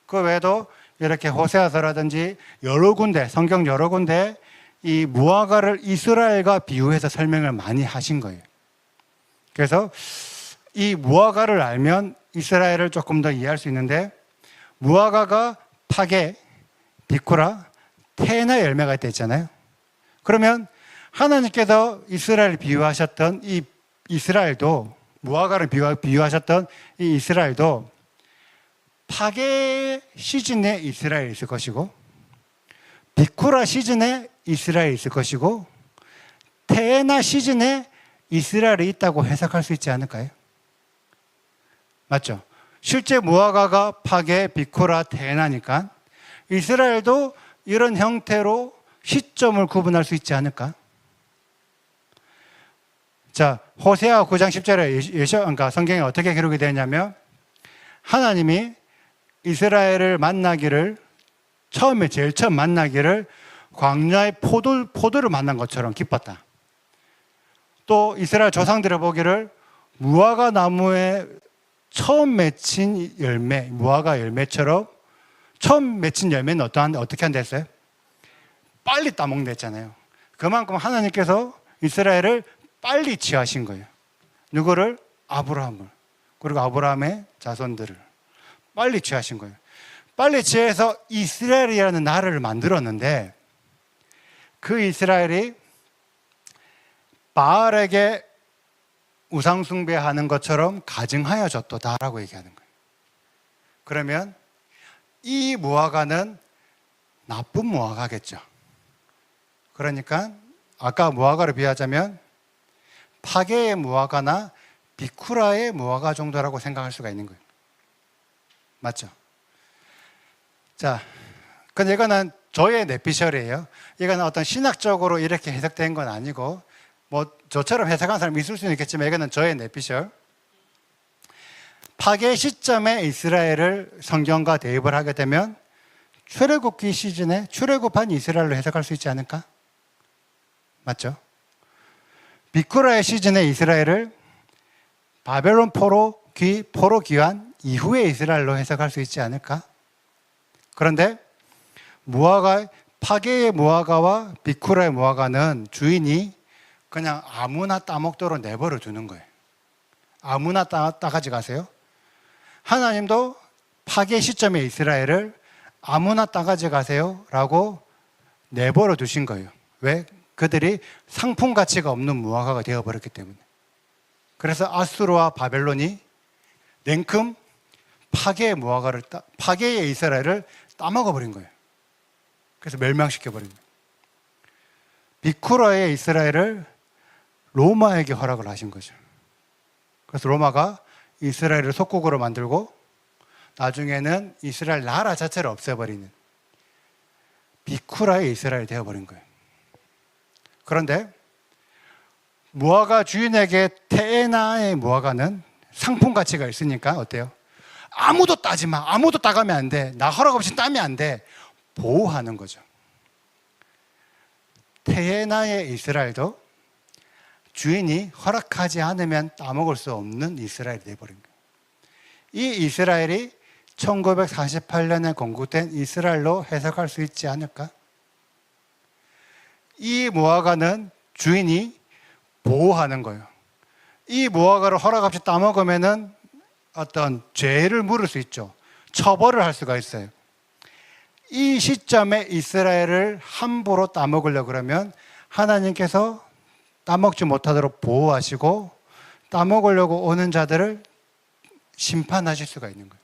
그 외에도 이렇게 호세아서라든지 여러 군데, 성경 여러 군데 이 무화과를 이스라엘과 비유해서 설명을 많이 하신 거예요. 그래서 이 무화과를 알면 이스라엘을 조금 더 이해할 수 있는데, 무화과가 파괴, 비쿠라, 테에나 열매가 있다 했잖아요. 그러면 하나님께서 이스라엘을 비유하셨던 이 이스라엘도, 무화과를 비유하셨던 이 이스라엘도 파괴 시즌에 이스라엘이 있을 것이고, 비쿠라 시즌에 이스라엘이 있을 것이고, 테에나 시즌에 이스라엘이 있다고 해석할 수 있지 않을까요? 맞죠? 실제 무화과가 파괴, 비쿠라, 테에나니까 이스라엘도 이런 형태로 시점을 구분할 수 있지 않을까? 자, 호세아 9장 10절에 그러니까 성경에 어떻게 기록이 되냐면, 하나님이 이스라엘을 만나기를, 처음에 제일 처음 만나기를 광야의 포도를 만난 것처럼 기뻤다. 또 이스라엘 조상들을 보기를 무화과 나무에 처음 맺힌 열매, 무화과 열매처럼, 처음 맺힌 열매는 어떻게 한다 했어요? 빨리 따먹는다 했잖아요. 그만큼 하나님께서 이스라엘을 빨리 취하신 거예요. 누구를? 아브라함을. 그리고 아브라함의 자손들을 빨리 취하신 거예요. 빨리 취해서 이스라엘이라는 나라를 만들었는데, 그 이스라엘이 바알에게 우상숭배하는 것처럼 가증하여졌도다라고 얘기하는 거예요. 그러면 이 무화과는 나쁜 무화과겠죠. 그러니까 아까 무화과를 비하자면 파괴의 무화과나 비쿠라의 무화과 정도라고 생각할 수가 있는 거예요. 맞죠? 자, 근데 이거는 저의 내피셜이에요. 이거는 어떤 신학적으로 이렇게 해석된 건 아니고, 뭐 저처럼 해석한 사람이 있을 수는 있겠지만 이거는 저의 내피셜. 파괴 시점에 이스라엘을 성경과 대입을 하게 되면 출애굽기 시즌에 출애굽한 이스라엘로 해석할 수 있지 않을까? 맞죠? 비쿠라의 시즌에 이스라엘을 바벨론 포로 귀환 이후의 이스라엘로 해석할 수 있지 않을까? 그런데 파괴의 무화과와 비쿠라의 무화과는 주인이 그냥 아무나 따먹도록 내버려 두는 거예요. 아무나 따가지 가세요. 하나님도 파괴 시점에 이스라엘을 아무나 따가지 가세요 라고 내버려 두신 거예요. 왜? 그들이 상품 가치가 없는 무화과가 되어버렸기 때문에. 그래서 아수르와 바벨론이 냉큼 파괴의 이스라엘을 따먹어버린 거예요. 그래서 멸망시켜버린 거예요. 비쿠라의 이스라엘을 로마에게 허락을 하신 거죠. 그래서 로마가 이스라엘을 속국으로 만들고 나중에는 이스라엘 나라 자체를 없애버리는 비쿠라의 이스라엘이 되어버린 거예요. 그런데 무화과 주인에게 테에나의 무화과는 상품 가치가 있으니까 어때요? 아무도 따지 마. 아무도 따가면 안 돼. 나 허락 없이 따면 안 돼. 보호하는 거죠. 테헤나의 이스라엘도 주인이 허락하지 않으면 따먹을 수 없는 이스라엘이 되어버린 거예요. 이 이스라엘이 1948년에 건국된 이스라엘로 해석할 수 있지 않을까? 이 무화과는 주인이 보호하는 거예요. 이 무화과를 허락 없이 따먹으면은 어떤 죄를 물을 수 있죠. 처벌을 할 수가 있어요. 이 시점에 이스라엘을 함부로 따먹으려고 그러면 하나님께서 따먹지 못하도록 보호하시고 따먹으려고 오는 자들을 심판하실 수가 있는 거예요.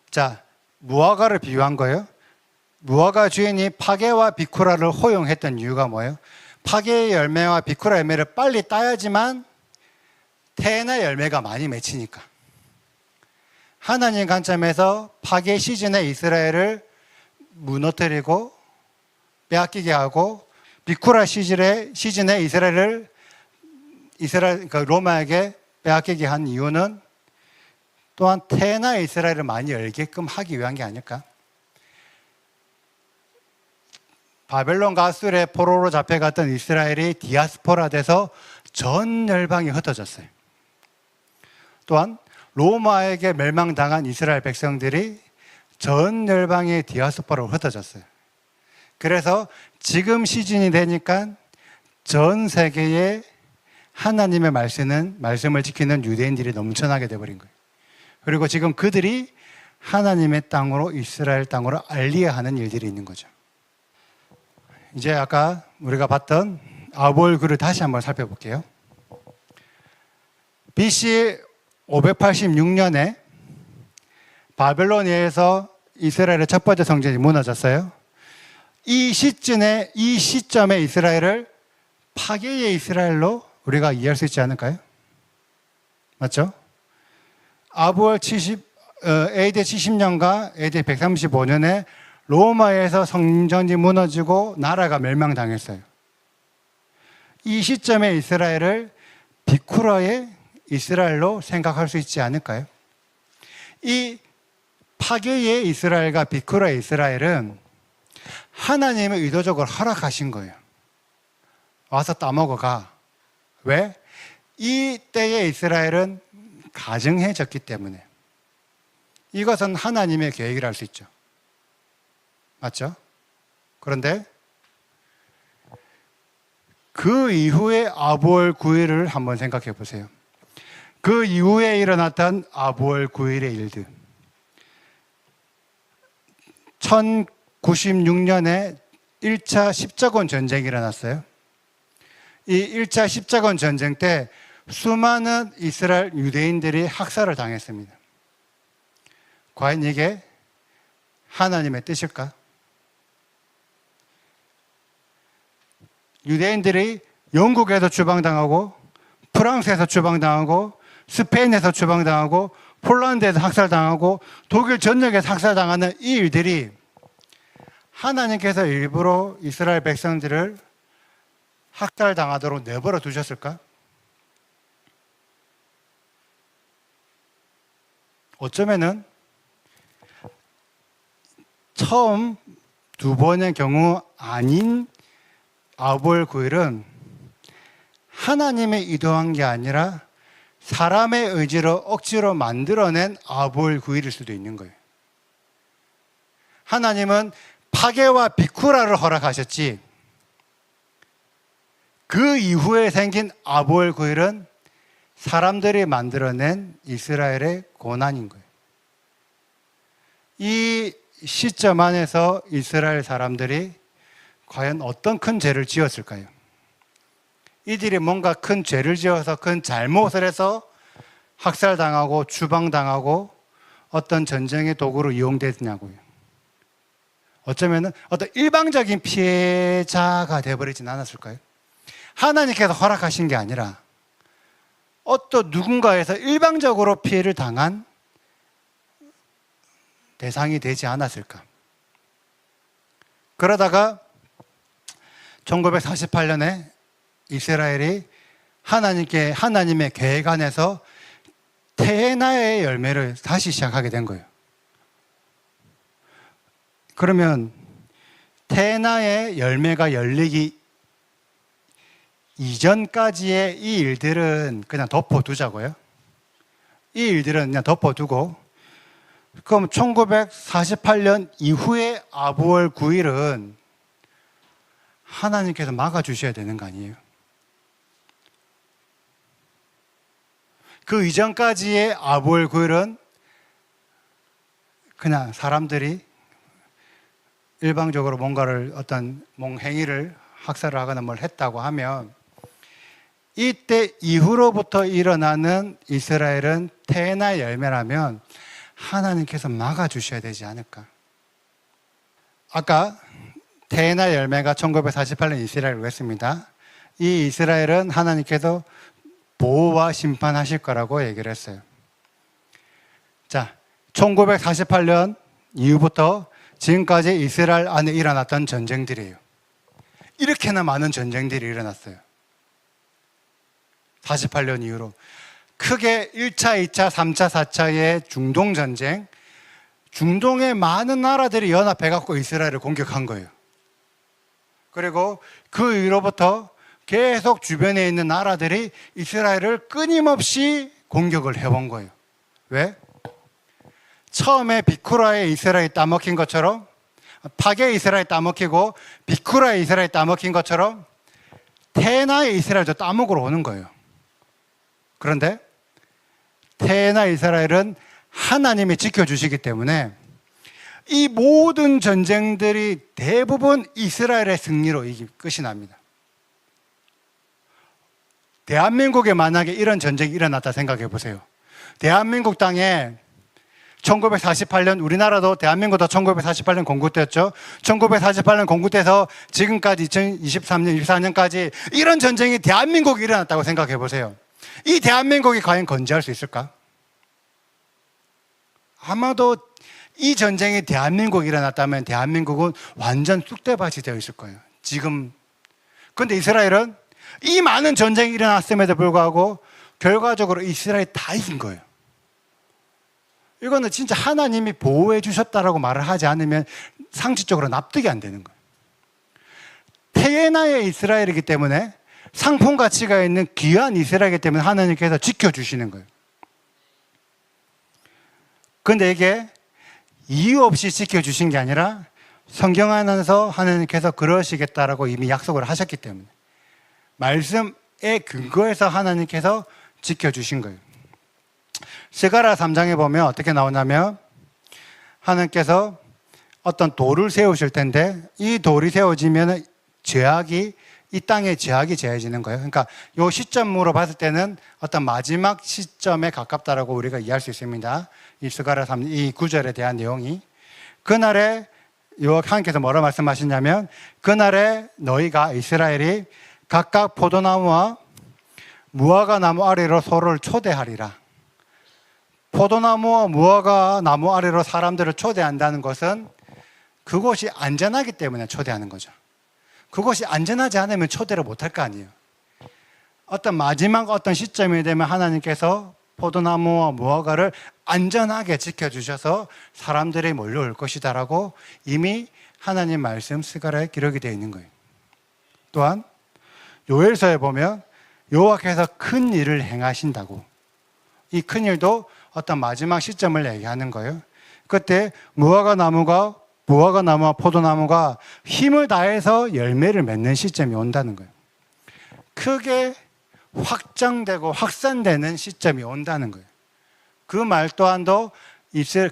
자, 무화과를 비유한 거예요. 무화과 주인이 파게와 비쿠라를 허용했던 이유가 뭐예요? 파게의 열매와 비쿠라 열매를 빨리 따야지만 테헤나 열매가 많이 맺히니까. 하나님 관점에서 파게 시즌에 이스라엘을 무너뜨리고 빼앗기게 하고 비쿠라 시즌에 이스라엘 그러니까 로마에게 빼앗기게 한 이유는 또한 테헤나 이스라엘을 많이 열게끔 하기 위한 게 아닐까? 바벨론과 아수르의 포로로 잡혀갔던 이스라엘이 디아스포라 돼서 전 열방이 흩어졌어요. 또한 로마에게 멸망당한 이스라엘 백성들이 전 열방의 디아스포라로 흩어졌어요. 그래서 지금 시즌이 되니까 전 세계에 하나님의 말씀을 지키는 유대인들이 넘쳐나게 돼버린 거예요. 그리고 지금 그들이 하나님의 땅으로 이스라엘 땅으로 알리야 하는 일들이 있는 거죠. 이제 아까 우리가 봤던 아볼굴을 다시 한번 살펴볼게요. BC 586년에 바벨로니아에서 이스라엘의 첫 번째 성전이 무너졌어요. 이 시점에 이스라엘을 파괴의 이스라엘로 우리가 이해할 수 있지 않을까요? 맞죠? AD 70년과 AD 135년에 로마에서 성전이 무너지고 나라가 멸망당했어요. 이 시점에 이스라엘을 비쿠라의 이스라엘로 생각할 수 있지 않을까요? 이 파괴의 이스라엘과 비쿠라의 이스라엘은 하나님의 의도적으로 허락하신 거예요. 와서 따먹어가. 왜? 이 때의 이스라엘은 가증해졌기 때문에. 이것은 하나님의 계획이라 할 수 있죠. 맞죠? 그런데 그 이후에 아볼 9일을 한번 생각해 보세요. 그 이후에 일어났던 아볼 9일의 일들. 1096년에 1차 십자군 전쟁이 일어났어요. 이 1차 십자군 전쟁 때 수많은 이스라엘 유대인들이 학살을 당했습니다. 과연 이게 하나님의 뜻일까? 유대인들이 영국에서 추방당하고 프랑스에서 추방당하고 스페인에서 추방당하고 폴란드에서 학살당하고 독일 전역에서 학살당하는 이 일들이 하나님께서 일부러 이스라엘 백성들을 학살당하도록 내버려 두셨을까? 어쩌면은 처음 두 번의 경우 아닌 아볼 9일은 하나님의 의도한 게 아니라 사람의 의지로 억지로 만들어낸 아볼 9일일 수도 있는 거예요. 하나님은 파괴와 비쿠라를 허락하셨지 그 이후에 생긴 아볼 9일은 사람들이 만들어낸 이스라엘의 고난인 거예요. 이 시점 안에서 이스라엘 사람들이 과연 어떤 큰 죄를 지었을까요? 이들이 뭔가 큰 죄를 지어서 큰 잘못을 해서 학살당하고 추방당하고 어떤 전쟁의 도구로 이용됐냐고요. 어쩌면 어떤 일방적인 피해자가 되어버리진 않았을까요? 하나님께서 허락하신 게 아니라 어떤 누군가에서 일방적으로 피해를 당한 대상이 되지 않았을까? 그러다가 1948년에 이스라엘이 하나님의 계획 안에서 테헤나의 열매를 다시 시작하게 된 거예요. 그러면 테나의 열매가 열리기 이전까지의 이 일들은 그냥 덮어두자고요. 이 일들은 그냥 덮어두고, 그럼 1948년 이후에 아부월 9일은 하나님께서 막아주셔야 되는 거 아니에요? 그 이전까지의 아부월 9일은 그냥 사람들이 일방적으로 뭔가를 어떤 행위를 학살을 하거나 뭘 했다고 하면, 이때 이후로부터 일어나는 이스라엘은 테나 열매라면 하나님께서 막아주셔야 되지 않을까. 아까 테나 열매가 1948년 이스라엘로 했습니다. 이 이스라엘은 하나님께서 보호와 심판하실 거라고 얘기를 했어요. 자, 1948년 이후부터 지금까지 이스라엘 안에 일어났던 전쟁들이에요. 이렇게나 많은 전쟁들이 일어났어요. 48년 이후로 크게 1차, 2차, 3차, 4차의 중동 전쟁, 중동의 많은 나라들이 연합해 갖고 이스라엘을 공격한 거예요. 그리고 그 이후로부터 계속 주변에 있는 나라들이 이스라엘을 끊임없이 공격을 해온 거예요. 왜? 처음에 비쿠라에 이스라엘이 따먹힌 것처럼, 파게 이스라엘이 따먹히고 비쿠라에 이스라엘이 따먹힌 것처럼 테나에 이스라엘도 따먹으러 오는 거예요. 그런데 테나 이스라엘은 하나님이 지켜주시기 때문에 이 모든 전쟁들이 대부분 이스라엘의 승리로 끝이 납니다. 대한민국에 만약에 이런 전쟁이 일어났다 생각해 보세요. 대한민국 땅에 1948년, 우리나라도 대한민국도 1948년 건국 때였죠. 1948년 건국 때에서 지금까지 2023년, 24년까지 이런 전쟁이 대한민국에 일어났다고 생각해 보세요. 이 대한민국이 과연 건재할 수 있을까? 아마도 이 전쟁이 대한민국에 일어났다면 대한민국은 완전 쑥대밭이 되어 있을 거예요. 지금. 그런데 이스라엘은 이 많은 전쟁이 일어났음에도 불구하고 결과적으로 이스라엘이 다 이긴 거예요. 이거는 진짜 하나님이 보호해 주셨다라고 말을 하지 않으면 상식적으로 납득이 안 되는 거예요. 테나의 이스라엘이기 때문에, 상품 가치가 있는 귀한 이스라엘이기 때문에 하나님께서 지켜주시는 거예요. 그런데 이게 이유 없이 지켜주신 게 아니라 성경 안에서 하나님께서 그러시겠다라고 이미 약속을 하셨기 때문에, 말씀에 근거해서 하나님께서 지켜주신 거예요. 스가랴 3장에 보면 어떻게 나오냐면, 하나님께서 어떤 돌을 세우실 텐데 이 돌이 세워지면 이 땅에 죄악이 제해지는 거예요. 그러니까 이 시점으로 봤을 때는 어떤 마지막 시점에 가깝다라고 우리가 이해할 수 있습니다. 이 스가랴 3, 이 구절에 대한 내용이, 그날에 하나님께서 뭐라 말씀하시냐면, 그날에 너희가, 이스라엘이 각각 포도나무와 무화과 나무 아래로 서로를 초대하리라. 포도나무와 무화과 나무 아래로 사람들을 초대한다는 것은 그곳이 안전하기 때문에 초대하는 거죠. 그것이 안전하지 않으면 초대를 못할 거 아니에요. 어떤 마지막 어떤 시점이 되면 하나님께서 포도나무와 무화과를 안전하게 지켜주셔서 사람들이 몰려올 것이다라고 이미 하나님 말씀 스가랴에 기록이 되어 있는 거예요. 또한 요엘서에 보면 여호와께서 큰 일을 행하신다고, 이 큰 일도 어떤 마지막 시점을 얘기하는 거예요. 그때 무화과 나무와 포도나무가 힘을 다해서 열매를 맺는 시점이 온다는 거예요. 크게 확장되고 확산되는 시점이 온다는 거예요. 그 말 또한도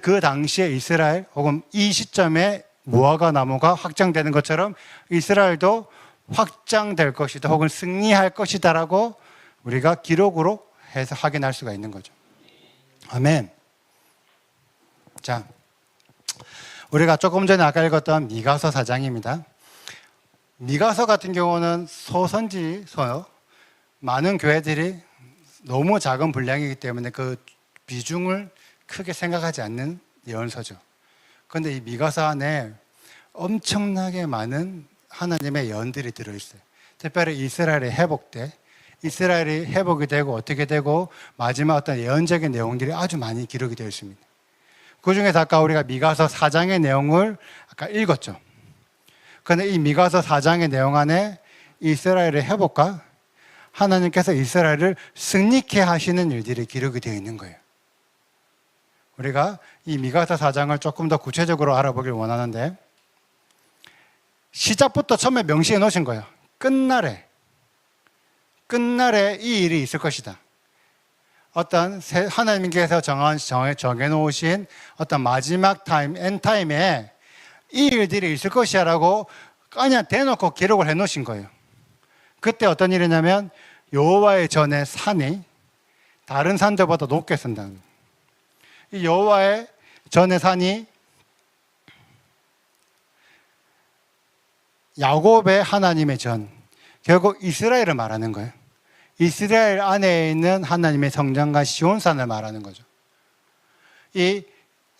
그 당시에 이스라엘, 혹은 이 시점에 무화과 나무가 확장되는 것처럼 이스라엘도 확장될 것이다, 혹은 승리할 것이다라고 우리가 기록으로 해서 확인할 수가 있는 거죠. 아멘. 자, 우리가 조금 전에 아까 읽었던 미가서 4장입니다. 미가서 같은 경우는 소선지서요. 많은 교회들이 너무 작은 분량이기 때문에 그 비중을 크게 생각하지 않는 예언서죠. 그런데 이 미가서 안에 엄청나게 많은 하나님의 예언들이 들어있어요. 특별히 이스라엘의 회복 때, 이스라엘이 회복이 되고 어떻게 되고 마지막 어떤 예언적인 내용들이 아주 많이 기록이 되어 있습니다. 그 중에서 아까 우리가 미가서 4장의 내용을 아까 읽었죠. 그런데 이 미가서 4장의 내용 안에 이스라엘의 회복과 하나님께서 이스라엘을 승리케 하시는 일들이 기록이 되어 있는 거예요. 우리가 이 미가서 4장을 조금 더 구체적으로 알아보길 원하는데, 시작부터 처음에 명시해 놓으신 거예요. 끝날에 이 일이 있을 것이다. 어떤 하나님께서 정해놓으신 어떤 마지막 타임, 엔타임에 이 일들이 있을 것이야 라고 그냥 대놓고 기록을 해 놓으신 거예요. 그때 어떤 일이냐면 여호와의 전에 산이 다른 산들보다 높게 선다는 거예요. 이 여호와의 전의 산이 야곱의 하나님의 전, 결국 이스라엘을 말하는 거예요. 이스라엘 안에 있는 하나님의 성전과 시온산을 말하는 거죠. 이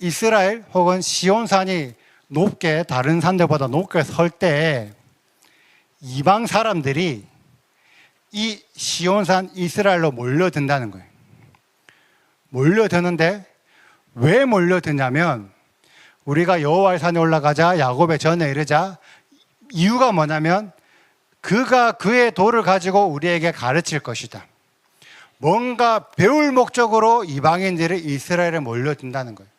이스라엘 혹은 시온산이 높게, 다른 산들보다 높게 설 때 이방 사람들이 이 시온산 이스라엘로 몰려든다는 거예요. 몰려드는데 왜 몰려드냐면, 우리가 여호와의 산에 올라가자, 야곱의 전에 이르자, 이유가 뭐냐면 그가 그의 도를 가지고 우리에게 가르칠 것이다. 뭔가 배울 목적으로 이방인들이 이스라엘에 몰려든다는 거예요.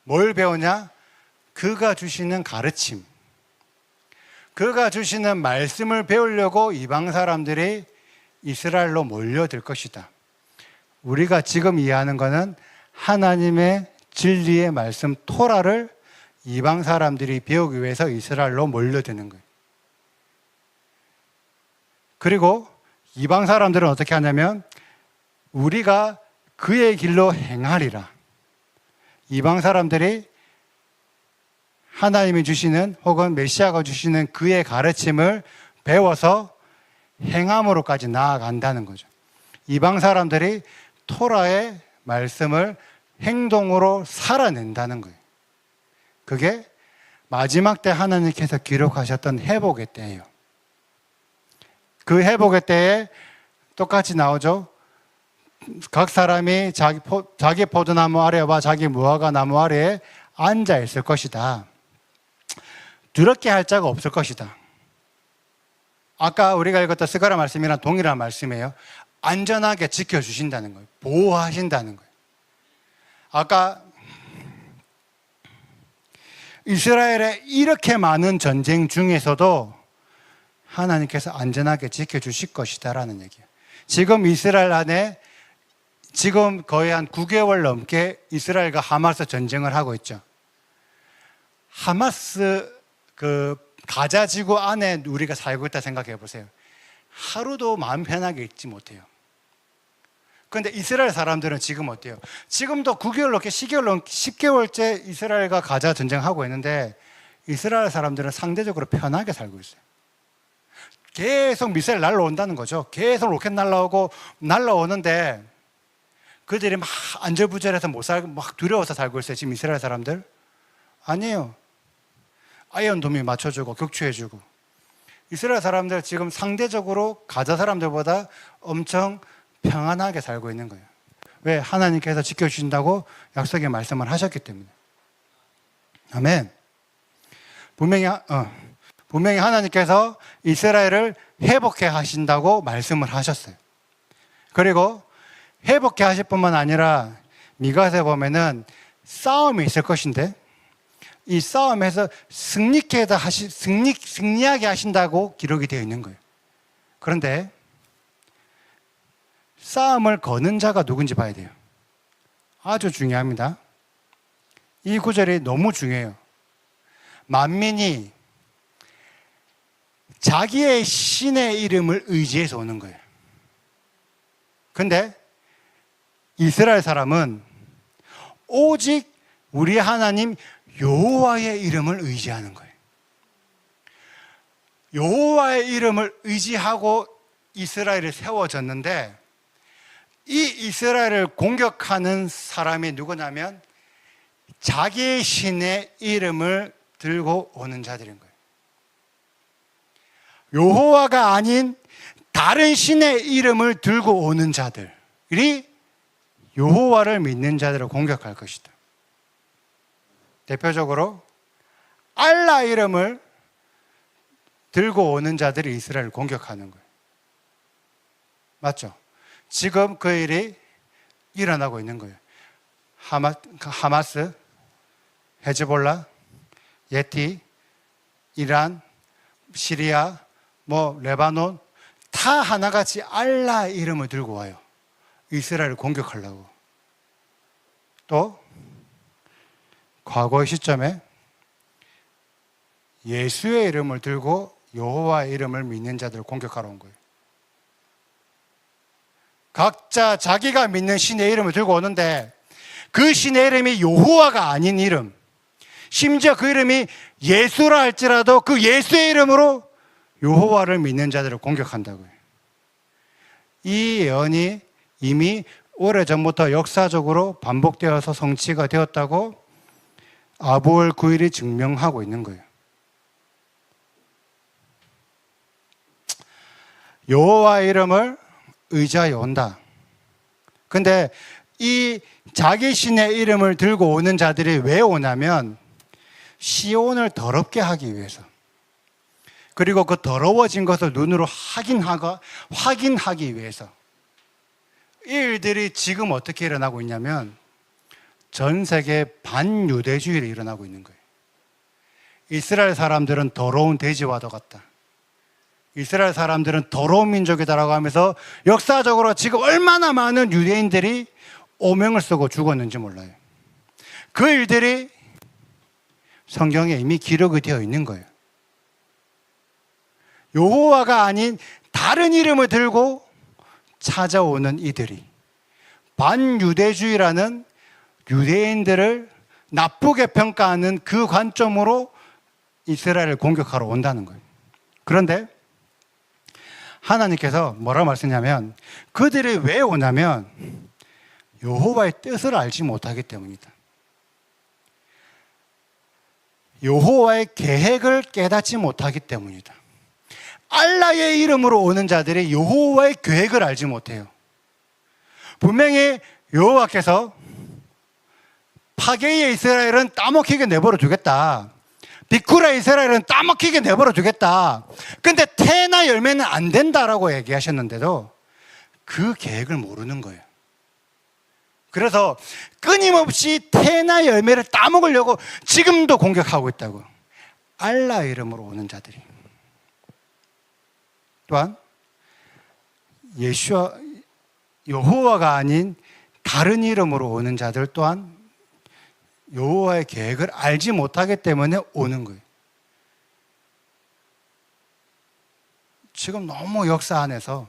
뭘 배우냐? 그가 주시는 가르침, 그가 주시는 말씀을 배우려고 이방 사람들이 이스라엘로 몰려들 것이다. 우리가 지금 이해하는 것은 하나님의 진리의 말씀 토라를 이방 사람들이 배우기 위해서 이스라엘로 몰려드는 거예요. 그리고 이방 사람들은 어떻게 하냐면 우리가 그의 길로 행하리라. 이방 사람들이 하나님이 주시는 혹은 메시아가 주시는 그의 가르침을 배워서 행함으로까지 나아간다는 거죠. 이방 사람들이 토라의 말씀을 행동으로 살아낸다는 거예요. 그게 마지막 때 하나님께서 기록하셨던 회복의 때예요. 그 회복의 때에 똑같이 나오죠. 각 사람이 자기 포도나무 아래와 자기 무화과 나무 아래에 앉아 있을 것이다. 두렵게 할 자가 없을 것이다. 아까 우리가 읽었던 스가랴 말씀이랑 동일한 말씀이에요. 안전하게 지켜주신다는 거예요. 보호하신다는 거예요. 아까 이스라엘의 이렇게 많은 전쟁 중에서도 하나님께서 안전하게 지켜주실 것이다라는 얘기예요. 지금 이스라엘 안에 지금 거의 한 9개월 넘게 이스라엘과 하마스 전쟁을 하고 있죠. 하마스 그 가자 지구 안에 우리가 살고 있다 생각해 보세요. 하루도 마음 편하게 있지 못해요. 그런데 이스라엘 사람들은 지금 어때요? 지금도 9개월 넘게 10개월째 이스라엘과 가자 전쟁하고 있는데 이스라엘 사람들은 상대적으로 편하게 살고 있어요. 계속 미사일 날라온다는 거죠. 계속 로켓 날라오는데 그들이 막 안절부절해서 못 살고 막 두려워서 살고 있어요. 지금 이스라엘 사람들? 아니에요. 아이언돔이 맞춰주고 격추해주고. 이스라엘 사람들 지금 상대적으로 가자 사람들보다 엄청 평안하게 살고 있는 거예요. 왜? 하나님께서 지켜주신다고 약속의 말씀을 하셨기 때문에. 아멘. 분명히 하나님께서 이스라엘을 회복해 하신다고 말씀을 하셨어요. 그리고 회복해 하실 뿐만 아니라 미가서에 보면은 싸움이 있을 것인데 이 싸움에서 승리하게 하신다고 기록이 되어 있는 거예요. 그런데 싸움을 거는 자가 누군지 봐야 돼요. 아주 중요합니다. 이 구절이 너무 중요해요. 만민이 자기의 신의 이름을 의지해서 오는 거예요. 근데 이스라엘 사람은 오직 우리 하나님 여호와의 이름을 의지하는 거예요. 여호와의 이름을 의지하고 이스라엘이 세워졌는데 이 이스라엘을 공격하는 사람이 누구냐면 자기의 신의 이름을 들고 오는 자들인 거예요. 여호와가 아닌 다른 신의 이름을 들고 오는 자들이 여호와를 믿는 자들을 공격할 것이다. 대표적으로 알라 이름을 들고 오는 자들이 이스라엘을 공격하는 거예요. 맞죠? 지금 그 일이 일어나고 있는 거예요. 하마스, 헤즈볼라, 예티, 이란, 시리아, 레바논 다 하나같이 알라 이름을 들고 와요. 이스라엘을 공격하려고. 또 과거의 시점에 예수의 이름을 들고 여호와의 이름을 믿는 자들을 공격하러 온 거예요. 각자 자기가 믿는 신의 이름을 들고 오는데 그 신의 이름이 여호와가 아닌 이름, 심지어 그 이름이 예수라 할지라도 그 예수의 이름으로 여호와를 믿는 자들을 공격한다고요. 이 예언이 이미 오래전부터 역사적으로 반복되어서 성취가 되었다고 아부월 9일이 증명하고 있는 거예요. 여호와의 이름을 의지하여 온다. 근데 이 자기 신의 이름을 들고 오는 자들이 왜 오냐면 시온을 더럽게 하기 위해서, 그리고 그 더러워진 것을 눈으로 확인하기 위해서. 이 일들이 지금 어떻게 일어나고 있냐면 전 세계 반유대주의로 일어나고 있는 거예요. 이스라엘 사람들은 더러운 돼지와도 같다. 이스라엘 사람들은 더러운 민족이다라고 하면서 역사적으로 지금 얼마나 많은 유대인들이 오명을 쓰고 죽었는지 몰라요. 그 일들이 성경에 이미 기록이 되어 있는 거예요. 여호와가 아닌 다른 이름을 들고 찾아오는 이들이 반유대주의라는 유대인들을 나쁘게 평가하는 그 관점으로 이스라엘을 공격하러 온다는 거예요. 그런데 하나님께서 뭐라고 말씀하냐면 그들이 왜 오냐면 여호와의 뜻을 알지 못하기 때문이다. 여호와의 계획을 깨닫지 못하기 때문이다. 알라의 이름으로 오는 자들이 여호와의 계획을 알지 못해요. 분명히 여호와께서 파게의 이스라엘은 따먹히게 내버려 두겠다. 비쿠라 이스라엘은 따먹히게 내버려 두겠다. 근데 태나 열매는 안 된다라고 얘기하셨는데도 그 계획을 모르는 거예요. 그래서 끊임없이 태나 열매를 따먹으려고 지금도 공격하고 있다고. 알라 이름으로 오는 자들이. 또한 여호와가 아닌 다른 이름으로 오는 자들 또한 여호와의 계획을 알지 못하기 때문에 오는 거예요. 지금 너무 역사 안에서,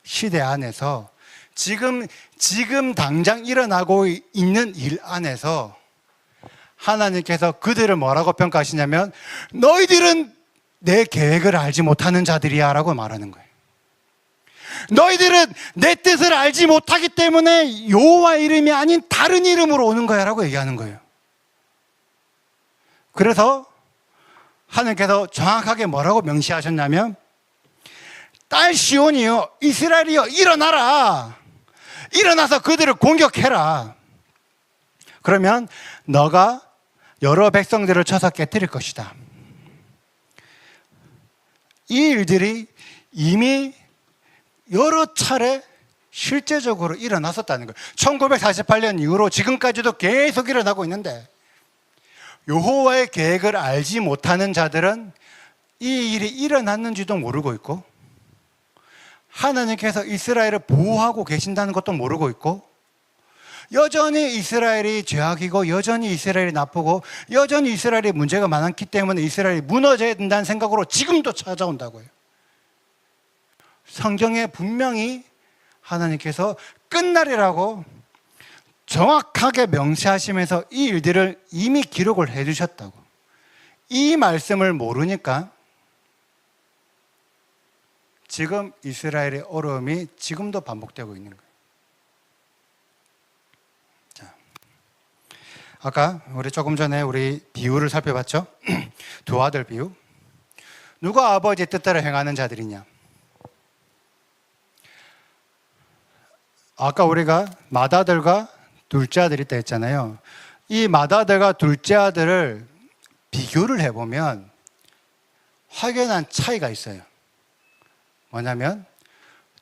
시대 안에서, 지금 당장 일어나고 있는 일 안에서 하나님께서 그들을 뭐라고 평가하시냐면 너희들은 내 계획을 알지 못하는 자들이야 라고 말하는 거예요. 너희들은 내 뜻을 알지 못하기 때문에 여호와 이름이 아닌 다른 이름으로 오는 거야 라고 얘기하는 거예요. 그래서 하나님께서 정확하게 뭐라고 명시하셨냐면 딸 시온이여, 이스라엘이여, 일어나라. 일어나서 그들을 공격해라. 그러면 너가 여러 백성들을 쳐서 깨뜨릴 것이다. 이 일들이 이미 여러 차례 실제적으로 일어났었다는 거예요. 1948년 이후로 지금까지도 계속 일어나고 있는데 여호와의 계획을 알지 못하는 자들은 이 일이 일어났는지도 모르고 있고 하나님께서 이스라엘을 보호하고 계신다는 것도 모르고 있고 여전히 이스라엘이 죄악이고 여전히 이스라엘이 나쁘고 여전히 이스라엘이 문제가 많기 때문에 이스라엘이 무너져야 된다는 생각으로 지금도 찾아온다고요. 성경에 분명히 하나님께서 끝날이라고 정확하게 명시하시면서 이 일들을 이미 기록을 해주셨다고. 이 말씀을 모르니까 지금 이스라엘의 어려움이 지금도 반복되고 있는 거예요. 자, 아까 우리 조금 전에 우리 비유를 살펴봤죠? 두 아들 비유. 누가 아버지의 뜻대로 행하는 자들이냐? 아까 우리가 맏아들과 둘째 아들이 있다 했잖아요. 이 맏아들과 둘째 아들을 비교를 해보면 확연한 차이가 있어요. 뭐냐면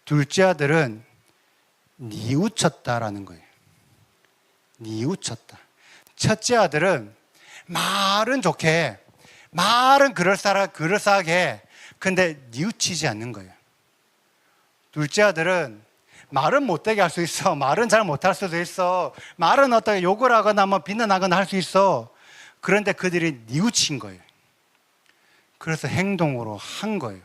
둘째 아들은 뉘우쳤다라는 거예요. 뉘우쳤다. 첫째 아들은 말은 좋게, 말은 그럴싸하게, 근데 뉘우치지 않는 거예요. 둘째 아들은 말은 못되게 할 수 있어. 말은 잘 못할 수도 있어. 말은 어떻게 욕을 하거나 뭐 비난하거나 할 수 있어. 그런데 그들이 뉘우친 거예요. 그래서 행동으로 한 거예요.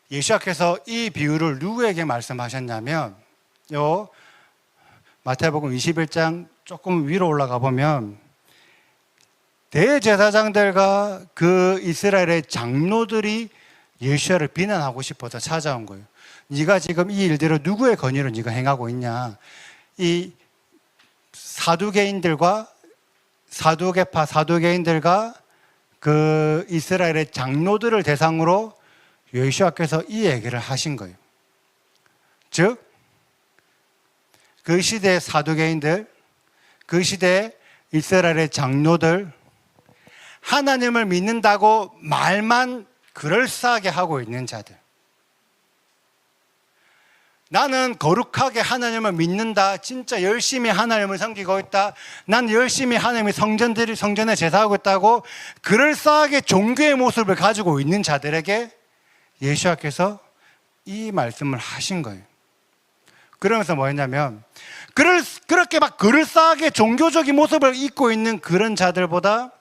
예수님께서 이 비유를 누구에게 말씀하셨냐면 요 마태복음 21장 조금 위로 올라가 보면 대제사장들과 그 이스라엘의 장로들이 예수를 비난하고 싶어서 찾아온 거예요. 네가 지금 이 일대로 누구의 권위로 네가 행하고 있냐. 이 사두개인들과 사두개인들과 그 이스라엘의 장로들을 대상으로 여호수아께서 이 얘기를 하신 거예요. 즉, 그 시대의 사두개인들, 그 시대의 이스라엘의 장로들, 하나님을 믿는다고 말만 그럴싸하게 하고 있는 자들. 나는 거룩하게 하나님을 믿는다. 진짜 열심히 하나님을 섬기고 있다. 난 열심히 하나님의 성전에 제사하고 있다고 그럴싸하게 종교의 모습을 가지고 있는 자들에게 예수님께서 이 말씀을 하신 거예요. 그러면서 뭐였냐면 그렇게 막 그럴싸하게 종교적인 모습을 입고 있는 그런 자들보다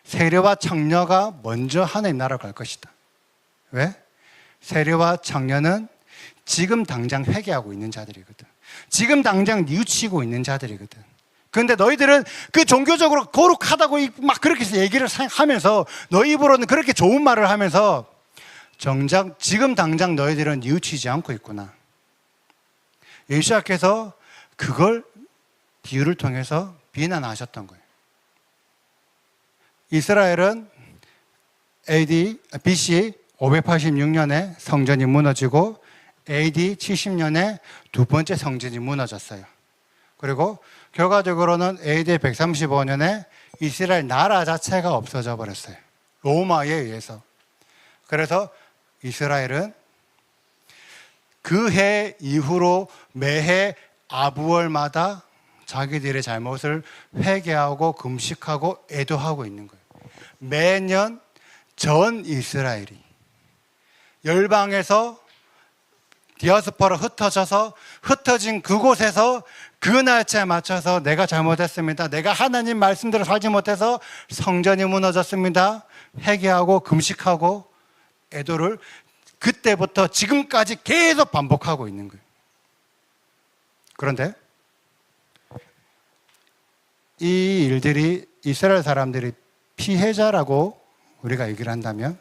세리와 창녀가 먼저 하나님 나라로 갈 것이다. 왜? 세리와 창녀는 지금 당장 회개하고 있는 자들이거든. 지금 당장 뉘우치고 있는 자들이거든. 그런데 너희들은 그 종교적으로 거룩하다고 막 그렇게 얘기를 하면서 너희 입으로는 그렇게 좋은 말을 하면서 정작 지금 당장 너희들은 뉘우치지 않고 있구나. 예수님께서 그걸 비유를 통해서 비난하셨던 거예요. 이스라엘은 BC 586년에 성전이 무너지고 AD 70년에 두 번째 성전이 무너졌어요. 그리고 결과적으로는 AD 135년에 이스라엘 나라 자체가 없어져 버렸어요. 로마에 의해서. 그래서 이스라엘은 그 해 이후로 매해 아부월마다 자기들의 잘못을 회개하고 금식하고 애도하고 있는 거예요. 매년 전 이스라엘이 열방에서 디아스포라 흩어진 그곳에서 그 날짜에 맞춰서 내가 잘못했습니다. 내가 하나님 말씀대로 살지 못해서 성전이 무너졌습니다. 회개하고 금식하고 애도를 그때부터 지금까지 계속 반복하고 있는 거예요. 그런데 이 일들이 이스라엘 사람들이 피해자라고 우리가 얘기를 한다면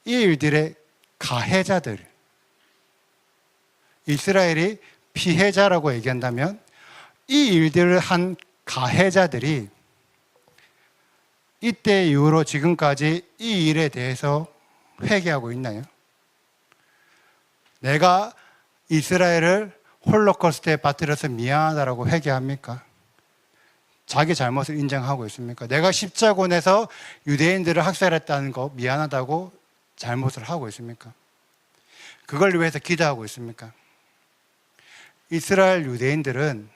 이 일들의 가해자들, 이스라엘이 피해자라고 얘기한다면 이 일들을 한 가해자들이 이때 이후로 지금까지 이 일에 대해서 회개하고 있나요? 내가 이스라엘을 홀로코스트에 빠뜨려서 미안하다라고 회개합니까? 자기 잘못을 인정하고 있습니까? 내가 십자군에서 유대인들을 학살했다는 거 미안하다고 잘못을 하고 있습니까? 그걸 위해서 기도하고 있습니까? 이스라엘 유대인들은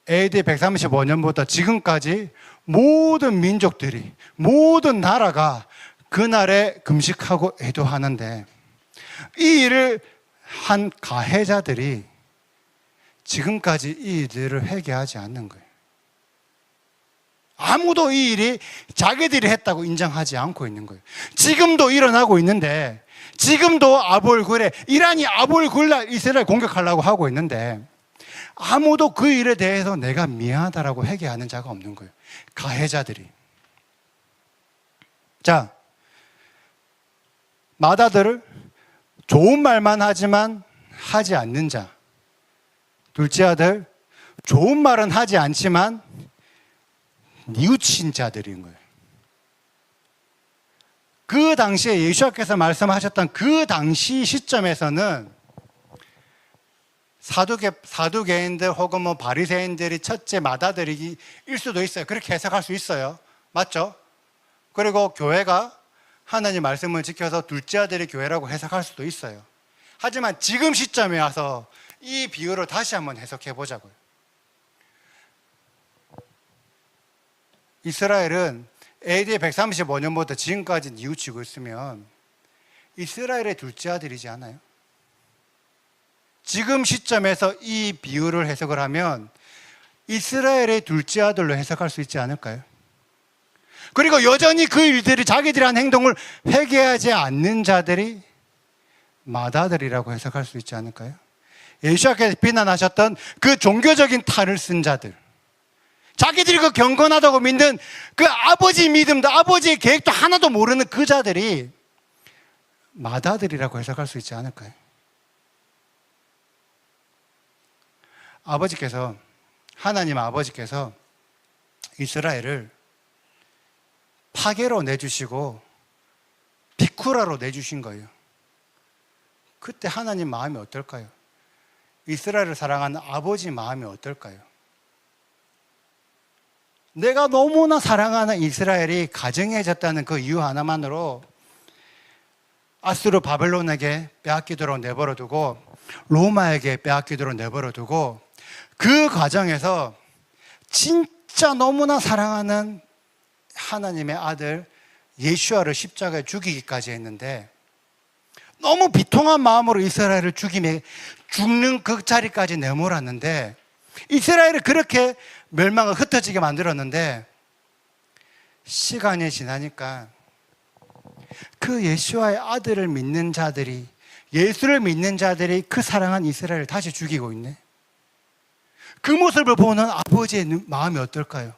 AD 135년부터 지금까지 모든 민족들이, 모든 나라가 그날에 금식하고 애도하는데 이 일을 한 가해자들이 지금까지 이 일들을 회개하지 않는 거예요. 아무도 이 일이 자기들이 했다고 인정하지 않고 있는 거예요. 지금도 일어나고 있는데, 지금도 아볼굴에 이란이 아볼굴 이스라엘 공격하려고 하고 있는데 아무도 그 일에 대해서 내가 미안하다라고 회개하는 자가 없는 거예요. 가해자들이. 자, 맏아들을 좋은 말만 하지만 하지 않는 자, 둘째 아들 좋은 말은 하지 않지만 뉘우친 자들인 거예요. 그 당시에 예수님께서 말씀하셨던 그 당시 시점에서는 사두개인들 혹은 뭐 바리새인들이 첫째 맏아들일 수도 있어요. 그렇게 해석할 수 있어요. 맞죠? 그리고 교회가 하나님 말씀을 지켜서 둘째 아들이 교회라고 해석할 수도 있어요. 하지만 지금 시점에 와서 이 비유를 다시 한번 해석해 보자고요. 이스라엘은 AD 135년부터 지금까지 뉘우치고 있으면 이스라엘의 둘째 아들이지 않아요? 지금 시점에서 이 비유를 해석을 하면 이스라엘의 둘째 아들로 해석할 수 있지 않을까요? 그리고 여전히 그 일들이 자기들이 한 행동을 회개하지 않는 자들이 맏아들이라고 해석할 수 있지 않을까요? 예수님께서 비난하셨던 그 종교적인 탈을 쓴 자들, 자기들이 그 경건하다고 믿는 그 아버지 믿음도 아버지의 계획도 하나도 모르는 그 자들이 맏아들이라고 해석할 수 있지 않을까요? 하나님 아버지께서 이스라엘을 파괴로 내주시고 비쿠라로 내주신 거예요. 그때 하나님 마음이 어떨까요? 이스라엘을 사랑하는 아버지 마음이 어떨까요? 내가 너무나 사랑하는 이스라엘이 가증해졌다는 그 이유 하나만으로 아수르 바벨론에게 빼앗기도록 내버려두고 로마에게 빼앗기도록 내버려두고 그 과정에서 진짜 너무나 사랑하는 하나님의 아들 예수아를 십자가에 죽이기까지 했는데 너무 비통한 마음으로 이스라엘을 죽는 그 자리까지 내몰았는데 이스라엘을 그렇게 멸망을 흩어지게 만들었는데 시간이 지나니까 그 예수아의 아들을 믿는 자들이 예수를 믿는 자들이 그 사랑한 이스라엘을 다시 죽이고 있네. 그 모습을 보는 아버지의 마음이 어떨까요?